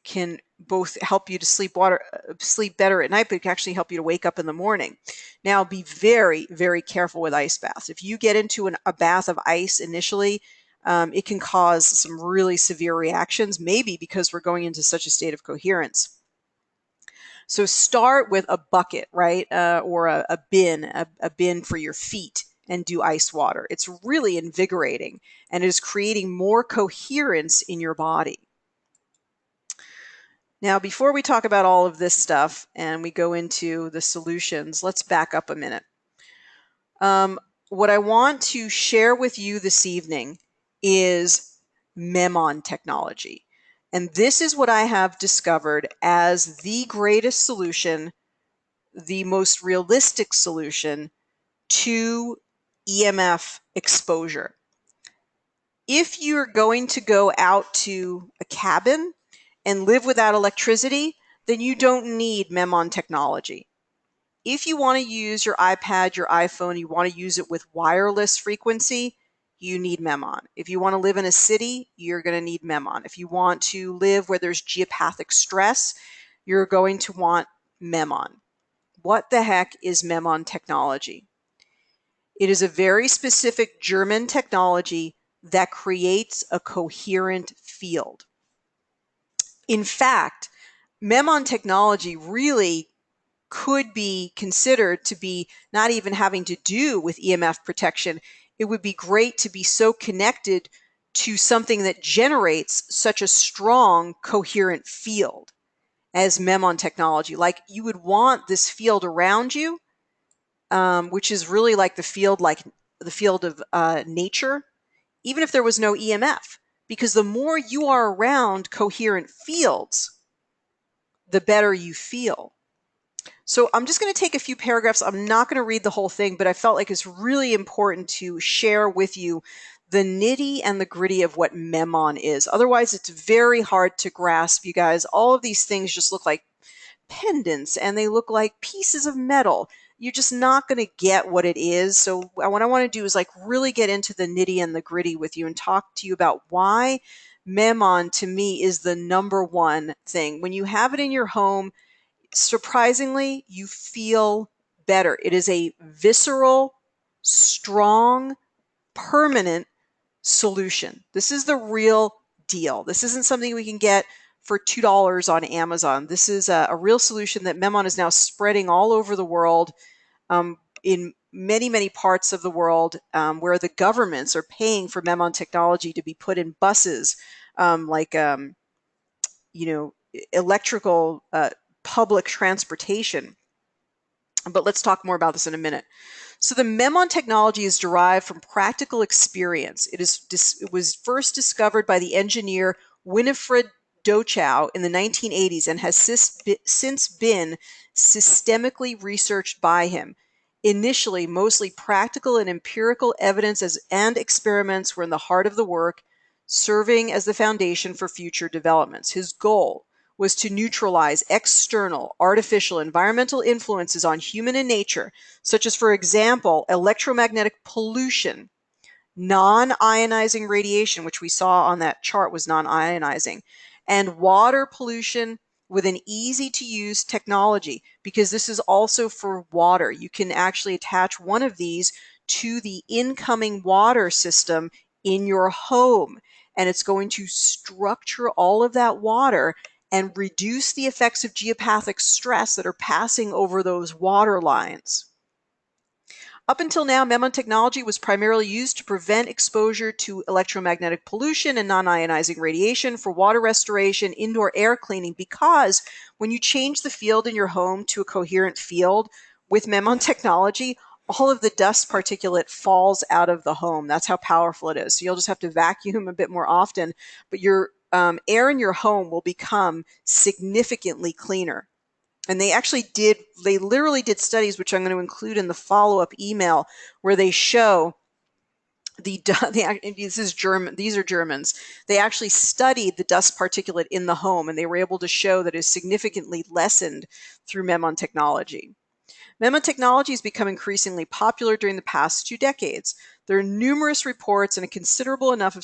can both help you to sleep better at night, but it can actually help you to wake up in the morning. Now, be very, very careful with ice baths. If you get into a bath of ice initially, it can cause some really severe reactions, maybe because we're going into such a state of coherence. So start with a bucket, right, or a bin for your feet, and do ice water. It's really invigorating, and it is creating more coherence in your body. Now, before we talk about all of this stuff and we go into the solutions, let's back up a minute. What I want to share with you this evening is MEMON technology. And this is what I have discovered as the greatest solution, the most realistic solution to EMF exposure. If you're going to go out to a cabin and live without electricity, then you don't need MEMON technology. If you want to use your iPad, your iPhone, you want to use it with wireless frequency, you need MEMON. If you want to live in a city, you're going to need MEMON. If you want to live where there's geopathic stress, you're going to want MEMON. What the heck is MEMON technology? It is a very specific German technology that creates a coherent field. In fact, MEMON technology really could be considered to be not even having to do with EMF protection. It would be great to be so connected to something that generates such a strong, coherent field as MEMON technology. Like, you would want this field around you, which is really like the field of nature, even if there was no EMF, because the more you are around coherent fields, the better you feel. So I'm just going to take a few paragraphs. I'm not going to read the whole thing, but I felt like it's really important to share with you the nitty and the gritty of what MEMON is. Otherwise, it's very hard to grasp, you guys. All of these things just look like pendants and they look like pieces of metal. You're just not going to get what it is. So what I want to do is like really get into the nitty and the gritty with you and talk to you about why MEMON to me is the number one thing. When you have it in your home, surprisingly, you feel better. It is a visceral, strong, permanent solution. This is the real deal. This isn't something we can get for $2 on Amazon. This is a real solution that MEMON is now spreading all over the world, in many, many parts of the world, where the governments are paying for MEMON technology to be put in buses, electrical public transportation. But let's talk more about this in a minute. So the MEMON technology is derived from practical experience. It was first discovered by the engineer Winifred Dochow in the 1980s and has since been systemically researched by him. Initially, mostly practical and empirical evidence and experiments were in the heart of the work, serving as the foundation for future developments. His goal was to neutralize external, artificial, environmental influences on human and nature, such as, for example, electromagnetic pollution, non-ionizing radiation, which we saw on that chart was non-ionizing, and water pollution with an easy-to-use technology, because this is also for water. You can actually attach one of these to the incoming water system in your home, and it's going to structure all of that water and reduce the effects of geopathic stress that are passing over those water lines. Up until now, MEMON technology was primarily used to prevent exposure to electromagnetic pollution and non-ionizing radiation for water restoration, indoor air cleaning, because when you change the field in your home to a coherent field with MEMON technology, all of the dust particulate falls out of the home. That's how powerful it is. So you'll just have to vacuum a bit more often, but your air in your home will become significantly cleaner. And they literally did studies, which I'm going to include in the follow-up email, where they show this is German, these are Germans. They actually studied the dust particulate in the home, and they were able to show that it is significantly lessened through MEMON technology. MEMON technology has become increasingly popular during the past 2 decades. There are numerous reports and a considerable amount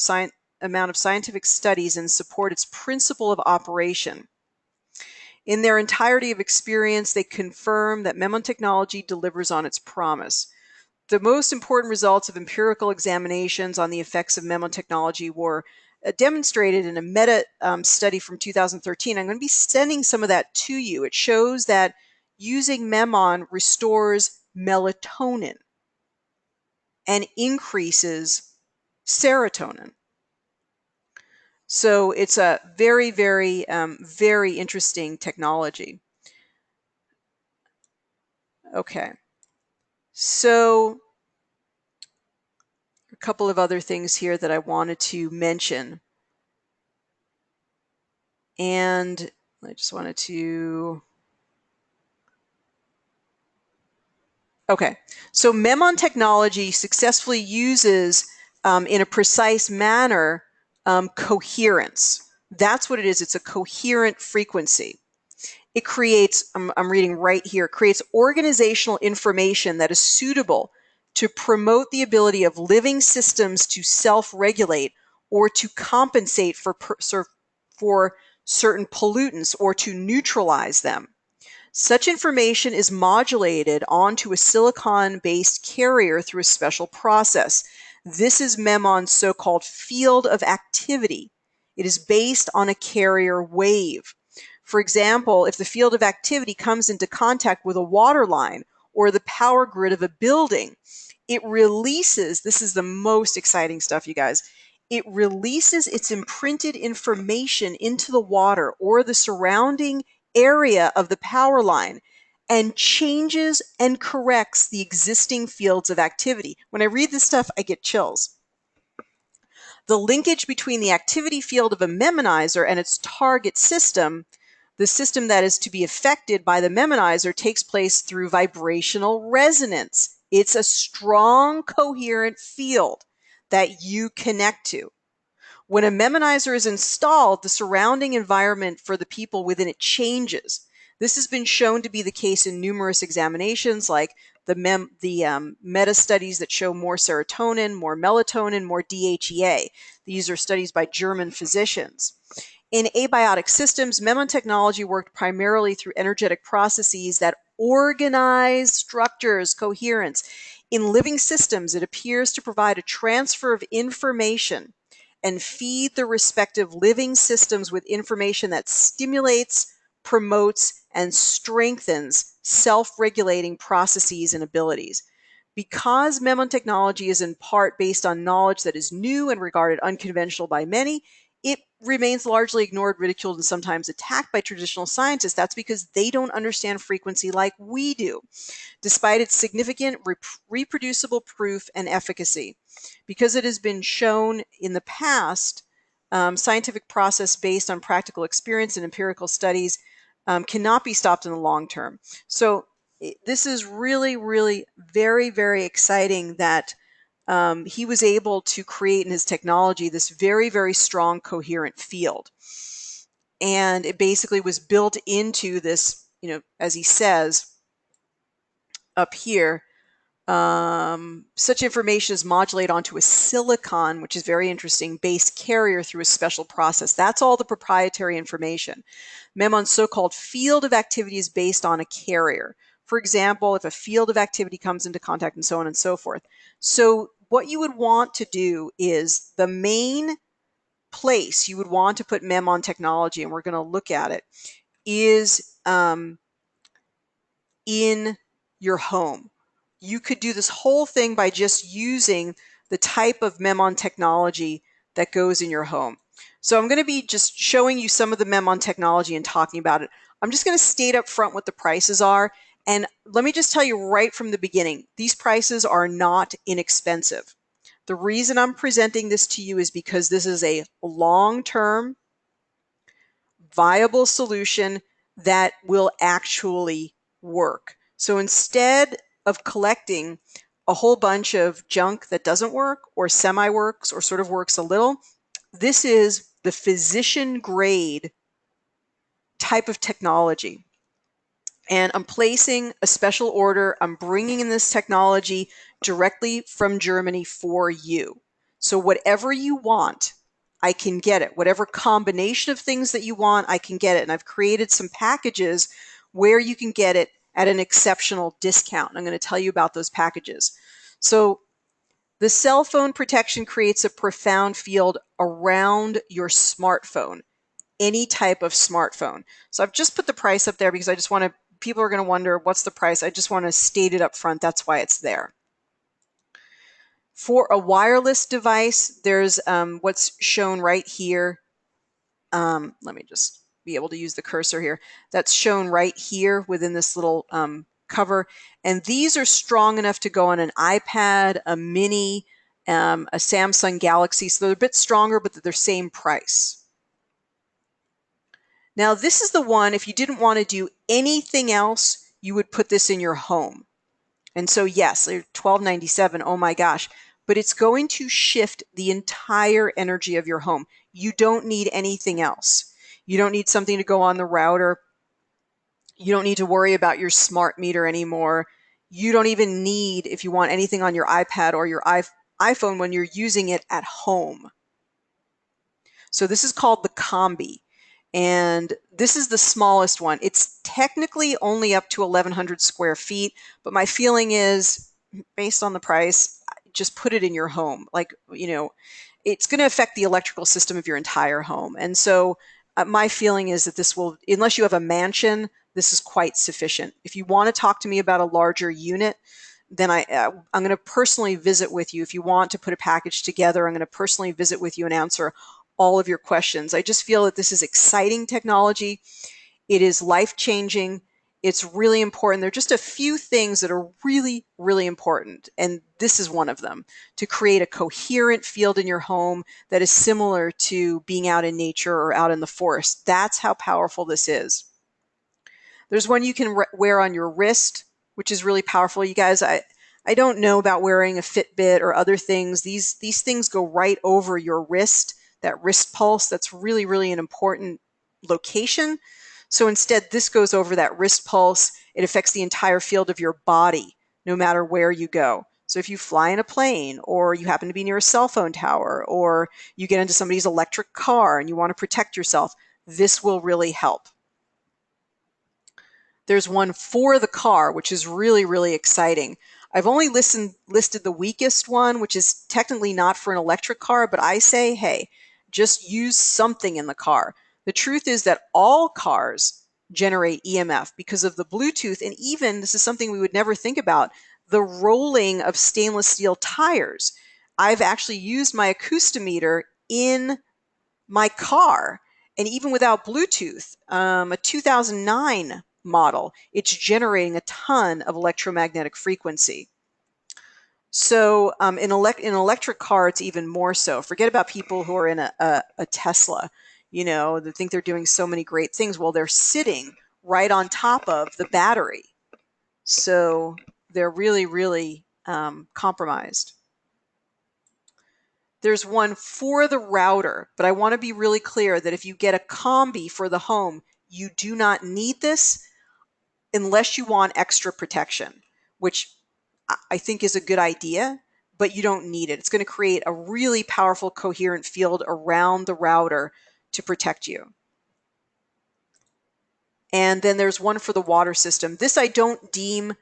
of scientific studies in support its principle of operation. In their entirety of experience, they confirm that MEMON technology delivers on its promise. The most important results of empirical examinations on the effects of MEMON technology were demonstrated in a meta study from 2013. I'm going to be sending some of that to you. It shows that using MEMON restores melatonin. and increases serotonin. So it's a very, very, very interesting technology. Okay, so a couple of other things here that I wanted to mention. And I just wanted to... Okay, so MEMON technology successfully uses, in a precise manner, coherence. That's what it is. It's a coherent frequency. It creates, I'm reading right here, creates organizational information that is suitable to promote the ability of living systems to self-regulate or to compensate for certain pollutants or to neutralize them. Such information is modulated onto a silicon-based carrier through a special process. This is MEMON's so-called field of activity. It is based on a carrier wave. For example, if the field of activity comes into contact with a water line or the power grid of a building, it releases, this is the most exciting stuff, you guys, it releases its imprinted information into the water or the surrounding area of the power line and changes and corrects the existing fields of activity. When I read this stuff, I get chills. The linkage between the activity field of a memonizer and its target system, the system that is to be affected by the memonizer, takes place through vibrational resonance. It's a strong, coherent field that you connect to. When a memonizer is installed, the surrounding environment for the people within it changes. This has been shown to be the case in numerous examinations, like the meta studies that show more serotonin, more melatonin, more DHEA. These are studies by German physicians. In abiotic systems, MEMON technology worked primarily through energetic processes that organize structures, coherence. In living systems, it appears to provide a transfer of information and feed the respective living systems with information that stimulates, promotes, and strengthens self-regulating processes and abilities. Because MEMON technology is in part based on knowledge that is new and regarded unconventional by many, it remains largely ignored, ridiculed, and sometimes attacked by traditional scientists. That's because they don't understand frequency like we do, despite its significant reproducible proof and efficacy. Because it has been shown in the past, scientific process based on practical experience and empirical studies cannot be stopped in the long term. So this is really, really very, very exciting that he was able to create in his technology this very, very strong, coherent field. And it basically was built into this, as he says up here, such information is modulated onto a silicon, which is very interesting, base carrier through a special process. That's all the proprietary information. MEMON's so-called field of activity is based on a carrier. For example, if a field of activity comes into contact and so on and so forth. So what you would want to do is the main place you would want to put MEMON technology, and we're going to look at it, is in your home. You could do this whole thing by just using the type of MEMON technology that goes in your home. So I'm going to be just showing you some of the MEMON technology and talking about it. I'm just going to state up front what the prices are. And let me just tell you right from the beginning, these prices are not inexpensive. The reason I'm presenting this to you is because this is a long-term, viable solution that will actually work. So instead of collecting a whole bunch of junk that doesn't work or semi-works or sort of works a little, this is the physician grade type of technology. And I'm placing a special order. I'm bringing in this technology directly from Germany for you. So whatever you want, I can get it. Whatever combination of things that you want, I can get it. And I've created some packages where you can get it at an exceptional discount. I'm going to tell you about those packages. So the cell phone protection creates a profound field around your smartphone, any type of smartphone. So I've just put the price up there because I just want to, people are going to wonder what's the price. I just want to state it up front. That's why it's there. For a wireless device, there's what's shown right here. Let me just be able to use the cursor here. That's shown right here within this little cover. And these are strong enough to go on an iPad, a mini, a Samsung Galaxy. So they're a bit stronger, but they're the same price. Now, this is the one, if you didn't want to do anything else, you would put this in your home. And so, yes, they're $12.97. Oh my gosh. But it's going to shift the entire energy of your home. You don't need anything else. You don't need something to go on the router. You don't need to worry about your smart meter anymore. You don't even need, if you want anything on your iPad or your iPhone when you're using it at home. So this is called the Combi. And this is the smallest one. It's technically only up to 1,100 square feet, but my feeling is, based on the price, just put it in your home. Like, you know, it's going to affect the electrical system of your entire home. And so my feeling is that this will, unless you have a mansion, this is quite sufficient. If you want to talk to me about a larger unit, then I'm going to personally visit with you. If you want to put a package together, I'm going to personally visit with you and answer all of your questions. I just feel that this is exciting technology. It is life-changing. It's really important. There are just a few things that are really, really important, and this is one of them, to create a coherent field in your home that is similar to being out in nature or out in the forest. That's how powerful this is. There's one you can wear on your wrist, which is really powerful. You guys, I don't know about wearing a Fitbit or other things. These things go right over your wrist, that wrist pulse. That's really, really an important location. So instead, this goes over that wrist pulse. It affects the entire field of your body, no matter where you go. So if you fly in a plane, or you happen to be near a cell phone tower, or you get into somebody's electric car and you want to protect yourself, this will really help. There's one for the car, which is really, really exciting. I've only listed the weakest one, which is technically not for an electric car, but I say, hey, just use something in the car. The truth is that all cars generate EMF because of the Bluetooth, and even, this is something we would never think about, the rolling of stainless steel tires. I've actually used my acoustimeter in my car, and even without Bluetooth, a 2009 model, it's generating a ton of electromagnetic frequency. So in an electric car, it's even more so. Forget about people who are in a Tesla, you know, that think they're doing so many great things. Well, they're sitting right on top of the battery. So they're really, really compromised. There's one for the router, but I want to be really clear that if you get a Combi for the home, you do not need this unless you want extra protection, which I think is a good idea, but you don't need it. It's going to create a really powerful, coherent field around the router to protect you. And then there's one for the water system. This I don't deem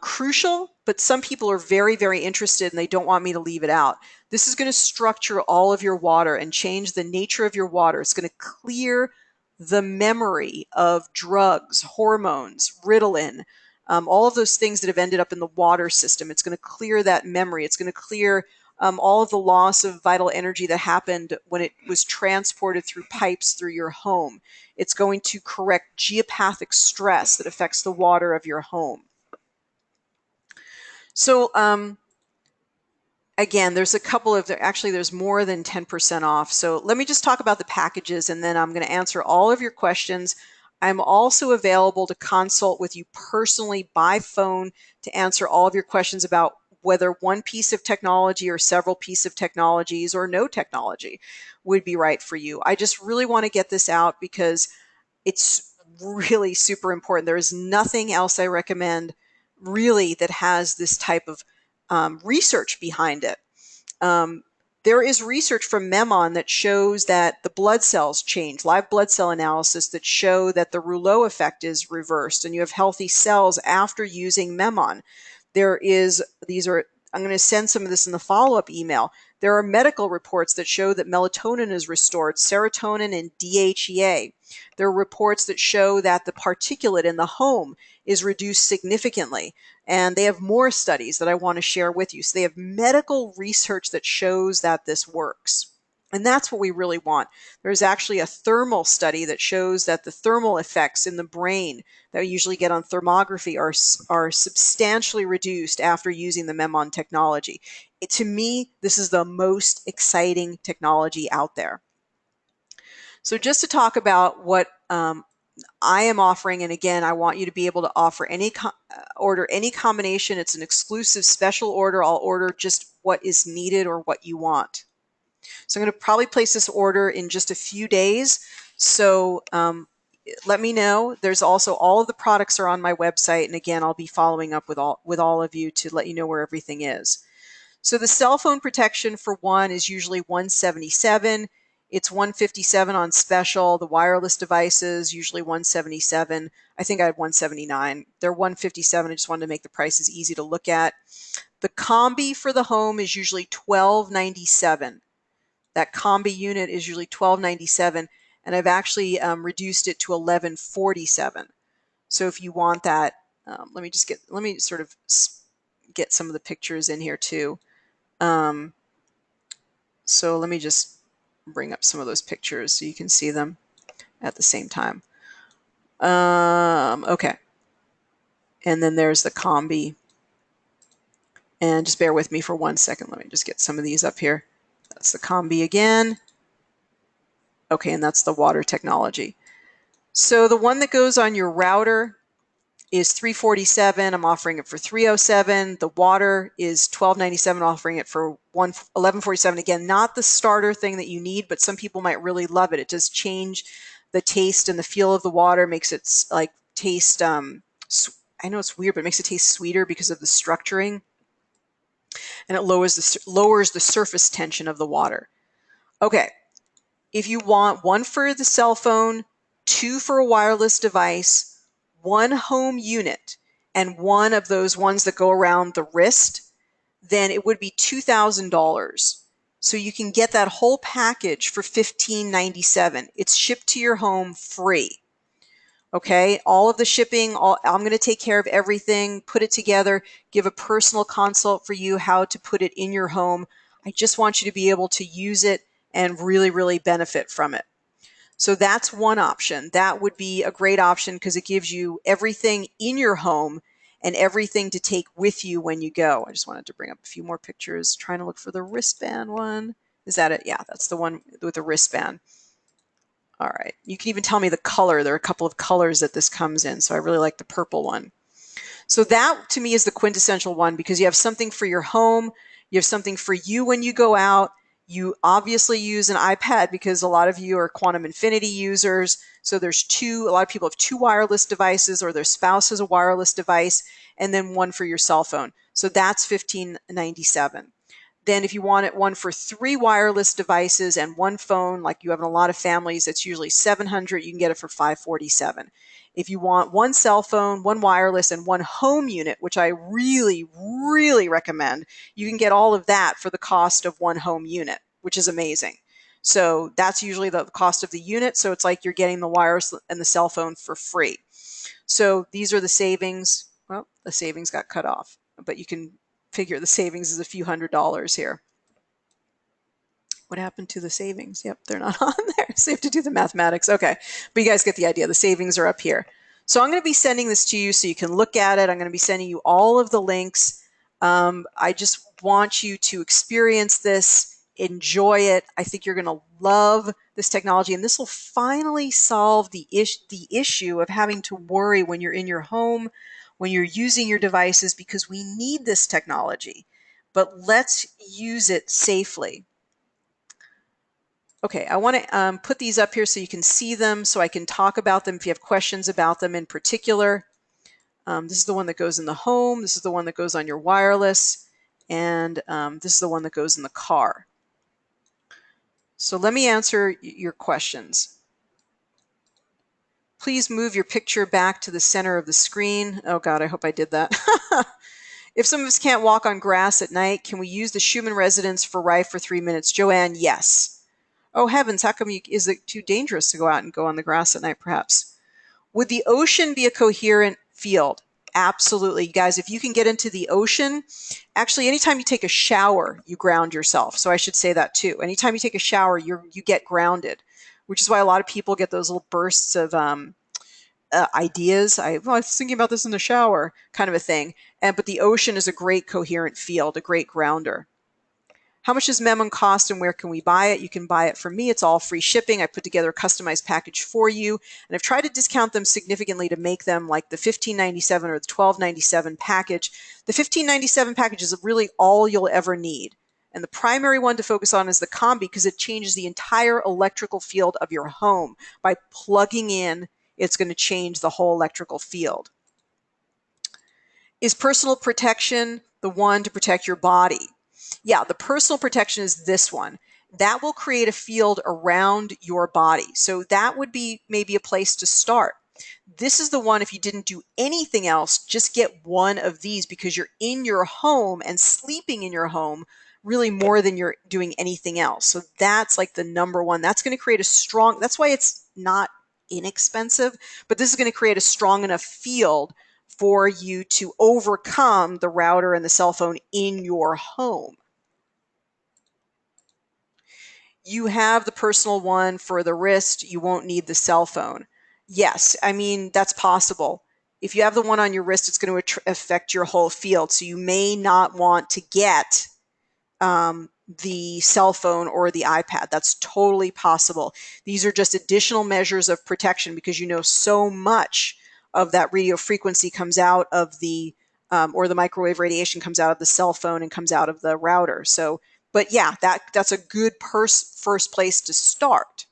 crucial, but some people are very, very interested and they don't want me to leave it out. This is going to structure all of your water and change the nature of your water. It's going to clear the memory of drugs, hormones, Ritalin, all of those things that have ended up in the water system. It's going to clear that memory. It's going to clear all of the loss of vital energy that happened when it was transported through pipes through your home. It's going to correct geopathic stress that affects the water of your home. So again, there's a couple of, actually there's more than 10% off. So let me just talk about the packages and then I'm going to answer all of your questions. I'm also available to consult with you personally by phone to answer all of your questions about whether one piece of technology or several pieces of technologies or no technology would be right for you. I just really want to get this out because it's really super important. There is nothing else I recommend really that has this type of research behind it. There is research from Memon that shows that the blood cells change, live blood cell analysis that show that the Rouleau effect is reversed and you have healthy cells after using Memon. These are I'm going to send some of this in the follow-up email. There are medical reports that show that melatonin is restored, serotonin and DHEA. There are reports that show that the particulate in the home is reduced significantly. And they have more studies that I want to share with you. So they have medical research that shows that this works. And that's what we really want. There's actually a thermal study that shows that the thermal effects in the brain that we usually get on thermography are substantially reduced after using the MEMON technology. To me, this is the most exciting technology out there. So just to talk about what I am offering, and again, I want you to be able to offer order any combination. It's an exclusive special order. I'll order just what is needed or what you want. So I'm going to probably place this order in just a few days. So let me know. There's also all of the products are on my website. And again, I'll be following up with all of you to let you know where everything is. So the cell phone protection for one is usually $177. It's $157 on special. The wireless devices, usually $177. I think I had $179. They're $157. I just wanted to make the prices easy to look at. The combi for the home is usually $1297. That combi unit is usually $1297, and I've actually reduced it to $1147. So if you want that, let me sort of get some of the pictures in here too. So let me just bring up some of those pictures so you can see them at the same time. Okay. And then there's the combi. And just bear with me for 1 second. Let me just get some of these up here. That's the combi again. Okay, and that's the water technology. So the one that goes on your router is $347. I'm offering it for $307. The water is $1297, offering it for $1147. Again, not the starter thing that you need, but some people might really love it. It does change the taste and the feel of the water, makes it like taste, I know it's weird, but it makes it taste sweeter because of the structuring. And it lowers the surface tension of the water. Okay, if you want one for the cell phone, two for a wireless device, one home unit, and one of those ones that go around the wrist, then it would be $2,000. So you can get that whole package for $1,597. It's shipped to your home free. Okay, all of the shipping, I'm going to take care of everything, put it together, give a personal consult for you how to put it in your home. I just want you to be able to use it and really, really benefit from it. So that's one option. That would be a great option because it gives you everything in your home and everything to take with you when you go. I just wanted to bring up a few more pictures, trying to look for the wristband one. Is that it? Yeah, that's the one with the wristband. All right, you can even tell me the color. There are a couple of colors that this comes in, so I really like the purple one. So that, to me, is the quintessential one because you have something for your home, you have something for you when you go out. You obviously use an iPad because a lot of you are Quantum Infinity users. So there's a lot of people have two wireless devices, or their spouse has a wireless device, and then one for your cell phone. So that's $1,597. Then if you want it one for three wireless devices and one phone, like you have in a lot of families, it's usually $700. You can get it for $547. If you want one cell phone, one wireless, and one home unit, which I really, really recommend, you can get all of that for the cost of one home unit, which is amazing. So that's usually the cost of the unit. So it's like you're getting the wireless and the cell phone for free. So these are the savings. Well, the savings got cut off, but you can figure the savings is a few $100s here. What happened to the savings? Yep, they're not on there. So you have to do the mathematics. Okay, but you guys get the idea. The savings are up here. So I'm going to be sending this to you so you can look at it. I'm going to be sending you all of the links. I just want you to experience this, enjoy it. I think you're going to love this technology, and this will finally solve the issue of having to worry when you're in your home, when you're using your devices, because we need this technology, but let's use it safely. Okay, I want to put these up here so you can see them, so I can talk about them if you have questions about them in particular. This is the one that goes in the home. This is the one that goes on your wireless. And this is the one that goes in the car. So let me answer your questions. Please move your picture back to the center of the screen. Oh God, I hope I did that. If some of us can't walk on grass at night, can we use the Schumann residence for Rife for 3 minutes? Joanne, yes. Oh heavens, how come is it too dangerous to go out and go on the grass at night perhaps? Would the ocean be a coherent field? Absolutely. You guys, if you can get into the ocean, actually anytime you take a shower, you ground yourself. So I should say that too. Anytime you take a shower, you get grounded, which is why a lot of people get those little bursts of ideas. I was thinking about this in the shower, kind of a thing. But the ocean is a great coherent field, a great grounder. How much does Memon cost and where can we buy it? You can buy it from me. It's all free shipping. I put together a customized package for you. And I've tried to discount them significantly to make them like the $15.97 or the $12.97 package. The $15.97 package is really all you'll ever need. And the primary one to focus on is the Combi because it changes the entire electrical field of your home. By plugging in, it's going to change the whole electrical field. Is personal protection the one to protect your body? Yeah, the personal protection is this one. That will create a field around your body. So that would be maybe a place to start. This is the one, if you didn't do anything else, just get one of these because you're in your home and sleeping in your home really more than you're doing anything else. So that's like the number one. That's going to create a strong, that's why it's not inexpensive, but this is going to create a strong enough field for you to overcome the router and the cell phone in your home. You have the personal one for the wrist, you won't need the cell phone. Yes, I mean, that's possible. If you have the one on your wrist, it's going to affect your whole field. So you may not want to get the cell phone or the iPad. That's totally possible. These are just additional measures of protection because you know so much of that radio frequency comes out of the, or the microwave radiation comes out of the cell phone and comes out of the router. So, but yeah, that's a good first place to start,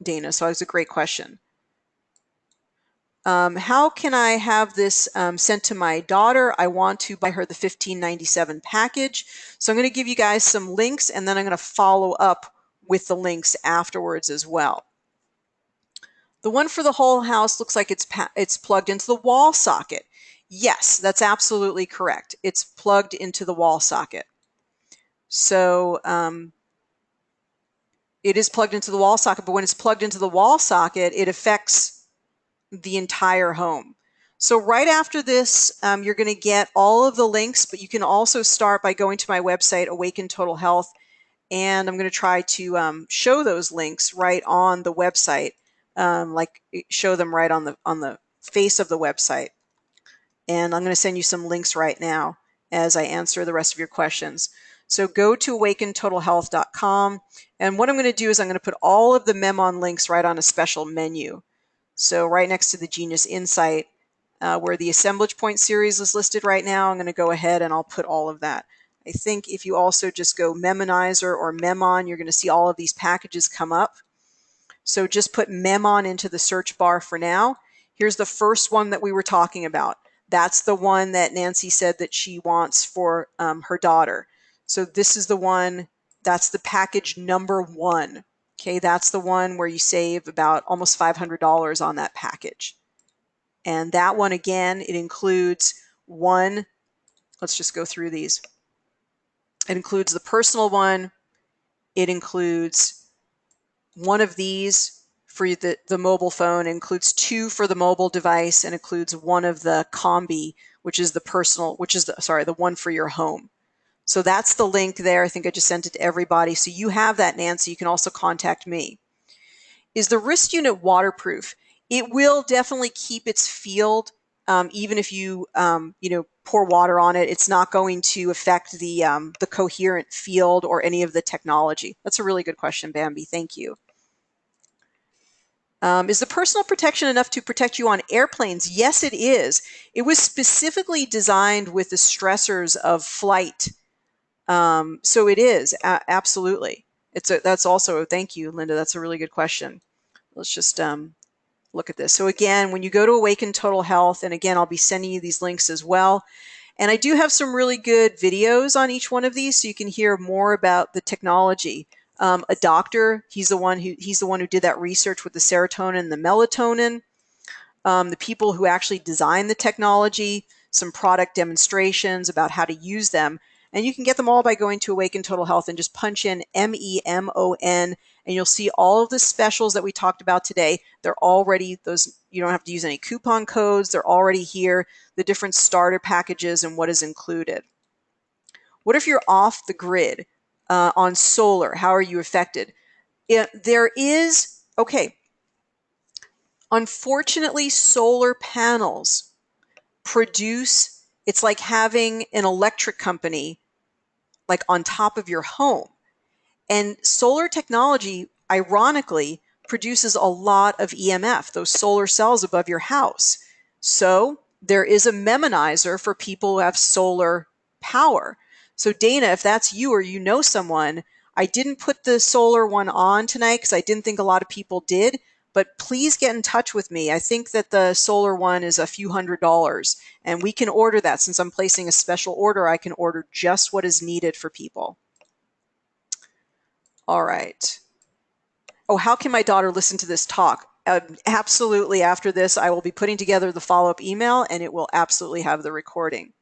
Dana. So it's a great question. How can I have this sent to my daughter? I want to buy her the $15.97 package. So I'm going to give you guys some links and then I'm going to follow up with the links afterwards as well. The one for the whole house looks like it's plugged into the wall socket. Yes, that's absolutely correct. It's plugged into the wall socket. So it is plugged into the wall socket, but when it's plugged into the wall socket, it affects the entire home. So right after this, you're going to get all of the links, but you can also start by going to my website, Awaken Total Health, and I'm going to try to show those links right on the website, like show them right on the face of the website. And I'm going to send you some links right now as I answer the rest of your questions. So go to awakentotalhealth.com, and what I'm going to do is I'm going to put all of the Memon links right on a special menu. So right next to the Genius Insight, where the Assemblage Point series is listed right now, I'm going to go ahead and I'll put all of that. I think if you also just go Memonizer or Memon, you're going to see all of these packages come up. So just put Memon into the search bar for now. Here's the first one that we were talking about. That's the one that Nancy said that she wants for her daughter. So this is the one, that's the package number one. Okay, that's the one where you save about almost $500 on that package. And that one, again, it includes one, let's just go through these. It includes the personal one. It includes one of these for the mobile phone. It includes two for the mobile device and includes one of the Combi, which is the personal, which is the one for your home. So that's the link there. I think I just sent it to everybody. So you have that, Nancy. You can also contact me. Is the wrist unit waterproof? It will definitely keep its field, even if you pour water on it. It's not going to affect the coherent field or any of the technology. That's a really good question, Bambi. Thank you. Is the personal protection enough to protect you on airplanes? Yes, it is. It was specifically designed with the stressors of flight. So it is, absolutely. That's also, thank you, Linda. That's a really good question. Let's just look at this. So again, when you go to Awaken Total Health, and again, I'll be sending you these links as well. And I do have some really good videos on each one of these, so you can hear more about the technology. A doctor, he's the one who did that research with the serotonin and the melatonin. The people who actually designed the technology. some product demonstrations about how to use them. And you can get them all by going to Awaken Total Health and just punch in MEMON, and you'll see all of the specials that we talked about today. They're already those, you don't have to use any coupon codes. They're already here, the different starter packages and what is included. What if you're off the grid on solar? How are you affected? Unfortunately, solar panels produce, it's like having an electric company like on top of your home. And solar technology, ironically, produces a lot of EMF, those solar cells above your house. So there is a memonizer for people who have solar power. So Dana, if that's you or you know someone, I didn't put the solar one on tonight because I didn't think a lot of people did, but please get in touch with me. I think that the solar one is a few $100s, and we can order that. Since I'm placing a special order, I can order just what is needed for people. All right. Oh, how can my daughter listen to this talk? Absolutely. After this, I will be putting together the follow-up email, and it will absolutely have the recording.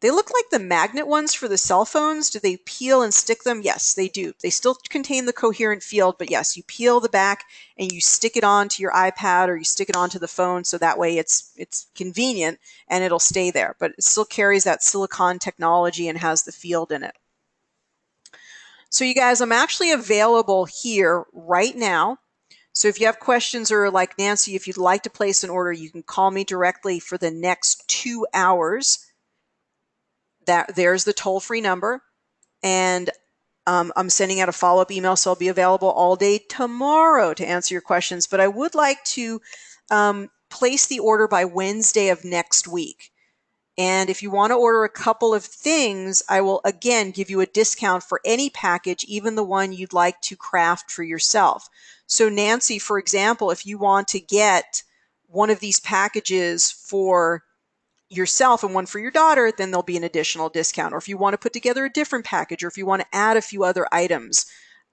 They look like the magnet ones for the cell phones. Do they peel and stick them? Yes, they do. They still contain the coherent field, but yes, you peel the back and you stick it onto your iPad or you stick it onto the phone, so that way it's convenient and it'll stay there. But it still carries that silicon technology and has the field in it. So you guys, I'm actually available here right now. So if you have questions, or like Nancy, if you'd like to place an order, you can call me directly for the next 2 hours. There's the toll-free number. And I'm sending out a follow-up email, so I'll be available all day tomorrow to answer your questions. But I would like to place the order by Wednesday of next week. And if you want to order a couple of things, I will again give you a discount for any package, even the one you'd like to craft for yourself. So Nancy, for example, if you want to get one of these packages for yourself and one for your daughter, then there'll be an additional discount. Or if you want to put together a different package, or if you want to add a few other items.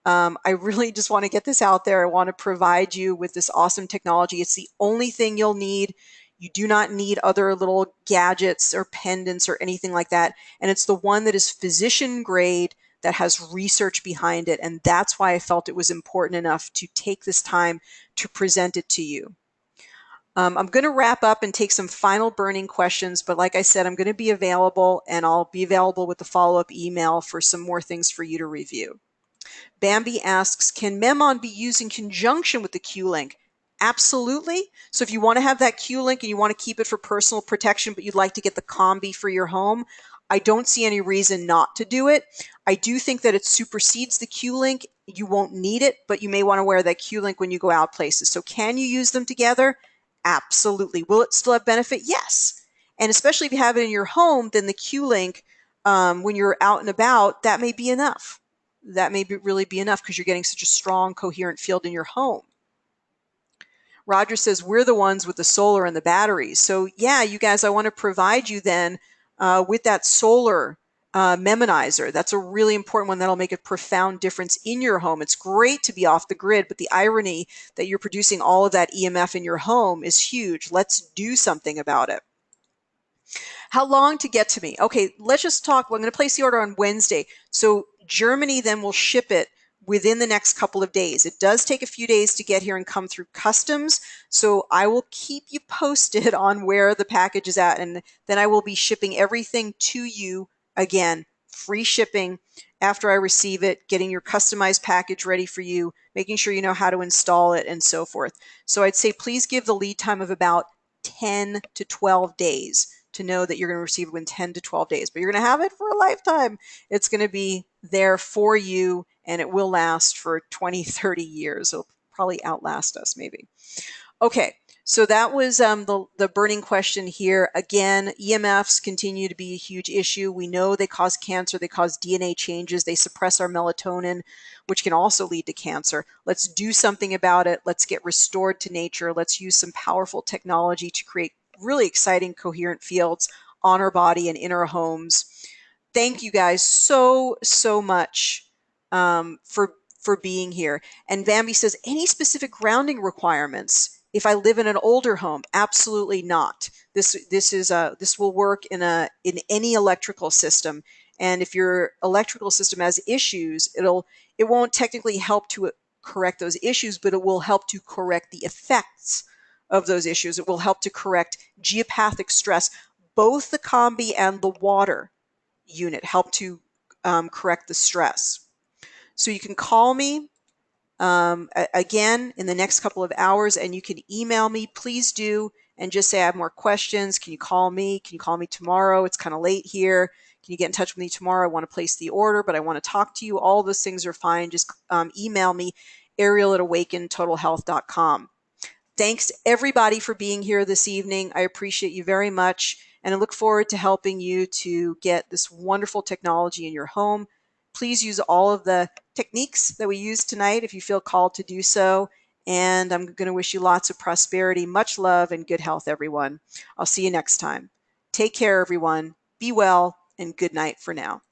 I really just want to get this out there. I want to provide you with this awesome technology. It's the only thing you'll need. You do not need other little gadgets or pendants or anything like that. And it's the one that is physician grade, that has research behind it. And that's why I felt it was important enough to take this time to present it to you. I'm going to wrap up and take some final burning questions, but like I said, I'm going to be available, and I'll be available with the follow-up email for some more things for you to review. Bambi asks, can Memon be used in conjunction with the Q-Link? Absolutely. So if you want to have that Q-Link and you want to keep it for personal protection, but you'd like to get the combi for your home, I don't see any reason not to do it. I do think that it supersedes the Q-Link. You won't need it, but you may want to wear that Q-Link when you go out places. So can you use them together? Absolutely. Will it still have benefit? Yes. And especially if you have it in your home, then the Q-Link, when you're out and about, that may be enough. That may really be enough because you're getting such a strong, coherent field in your home. Roger says, we're the ones with the solar and the batteries. So yeah, you guys, I want to provide you then with that solar memonizer. That's a really important one that'll make a profound difference in your home. It's great to be off the grid, but the irony that you're producing all of that EMF in your home is huge. Let's do something about it. How long to get to me? Okay, let's just talk. Well, I'm going to place the order on Wednesday. So Germany then will ship it within the next couple of days. It does take a few days to get here and come through customs. So I will keep you posted on where the package is at. And then I will be shipping everything to you again, free shipping after I receive it, getting your customized package ready for you, making sure you know how to install it and so forth. So I'd say please give the lead time of about 10 to 12 days to know that you're going to receive it in 10 to 12 days, but you're going to have it for a lifetime. It's going to be there for you, and it will last for 20, 30 years. It'll probably outlast us maybe. Okay, so that was the burning question here. Again, EMFs continue to be a huge issue. We know they cause cancer, they cause DNA changes, they suppress our melatonin, which can also lead to cancer. Let's do something about it. Let's get restored to nature. Let's use some powerful technology to create really exciting, coherent fields on our body and in our homes. Thank you guys so much for being here. And Bambi says, any specific grounding requirements? If I live in an older home, absolutely not. This will work in any electrical system. And if your electrical system has issues, it won't technically help to correct those issues, but it will help to correct the effects of those issues. It will help to correct geopathic stress. Both the combi and the water unit help to correct the stress. So you can call me again in the next couple of hours, and you can email me. Please do, and just say I have more questions. Can you call me? Can you call me tomorrow? It's kind of late here. Can you get in touch with me tomorrow? I want to place the order, but I want to talk to you. All those things are fine. Just email me, Ariel@awakentotalhealth.com. Thanks everybody for being here this evening. I appreciate you very much, and I look forward to helping you to get this wonderful technology in your home. Please use all of the techniques that we used tonight if you feel called to do so. And I'm going to wish you lots of prosperity, much love, and good health, everyone. I'll see you next time. Take care, everyone. Be well, and good night for now.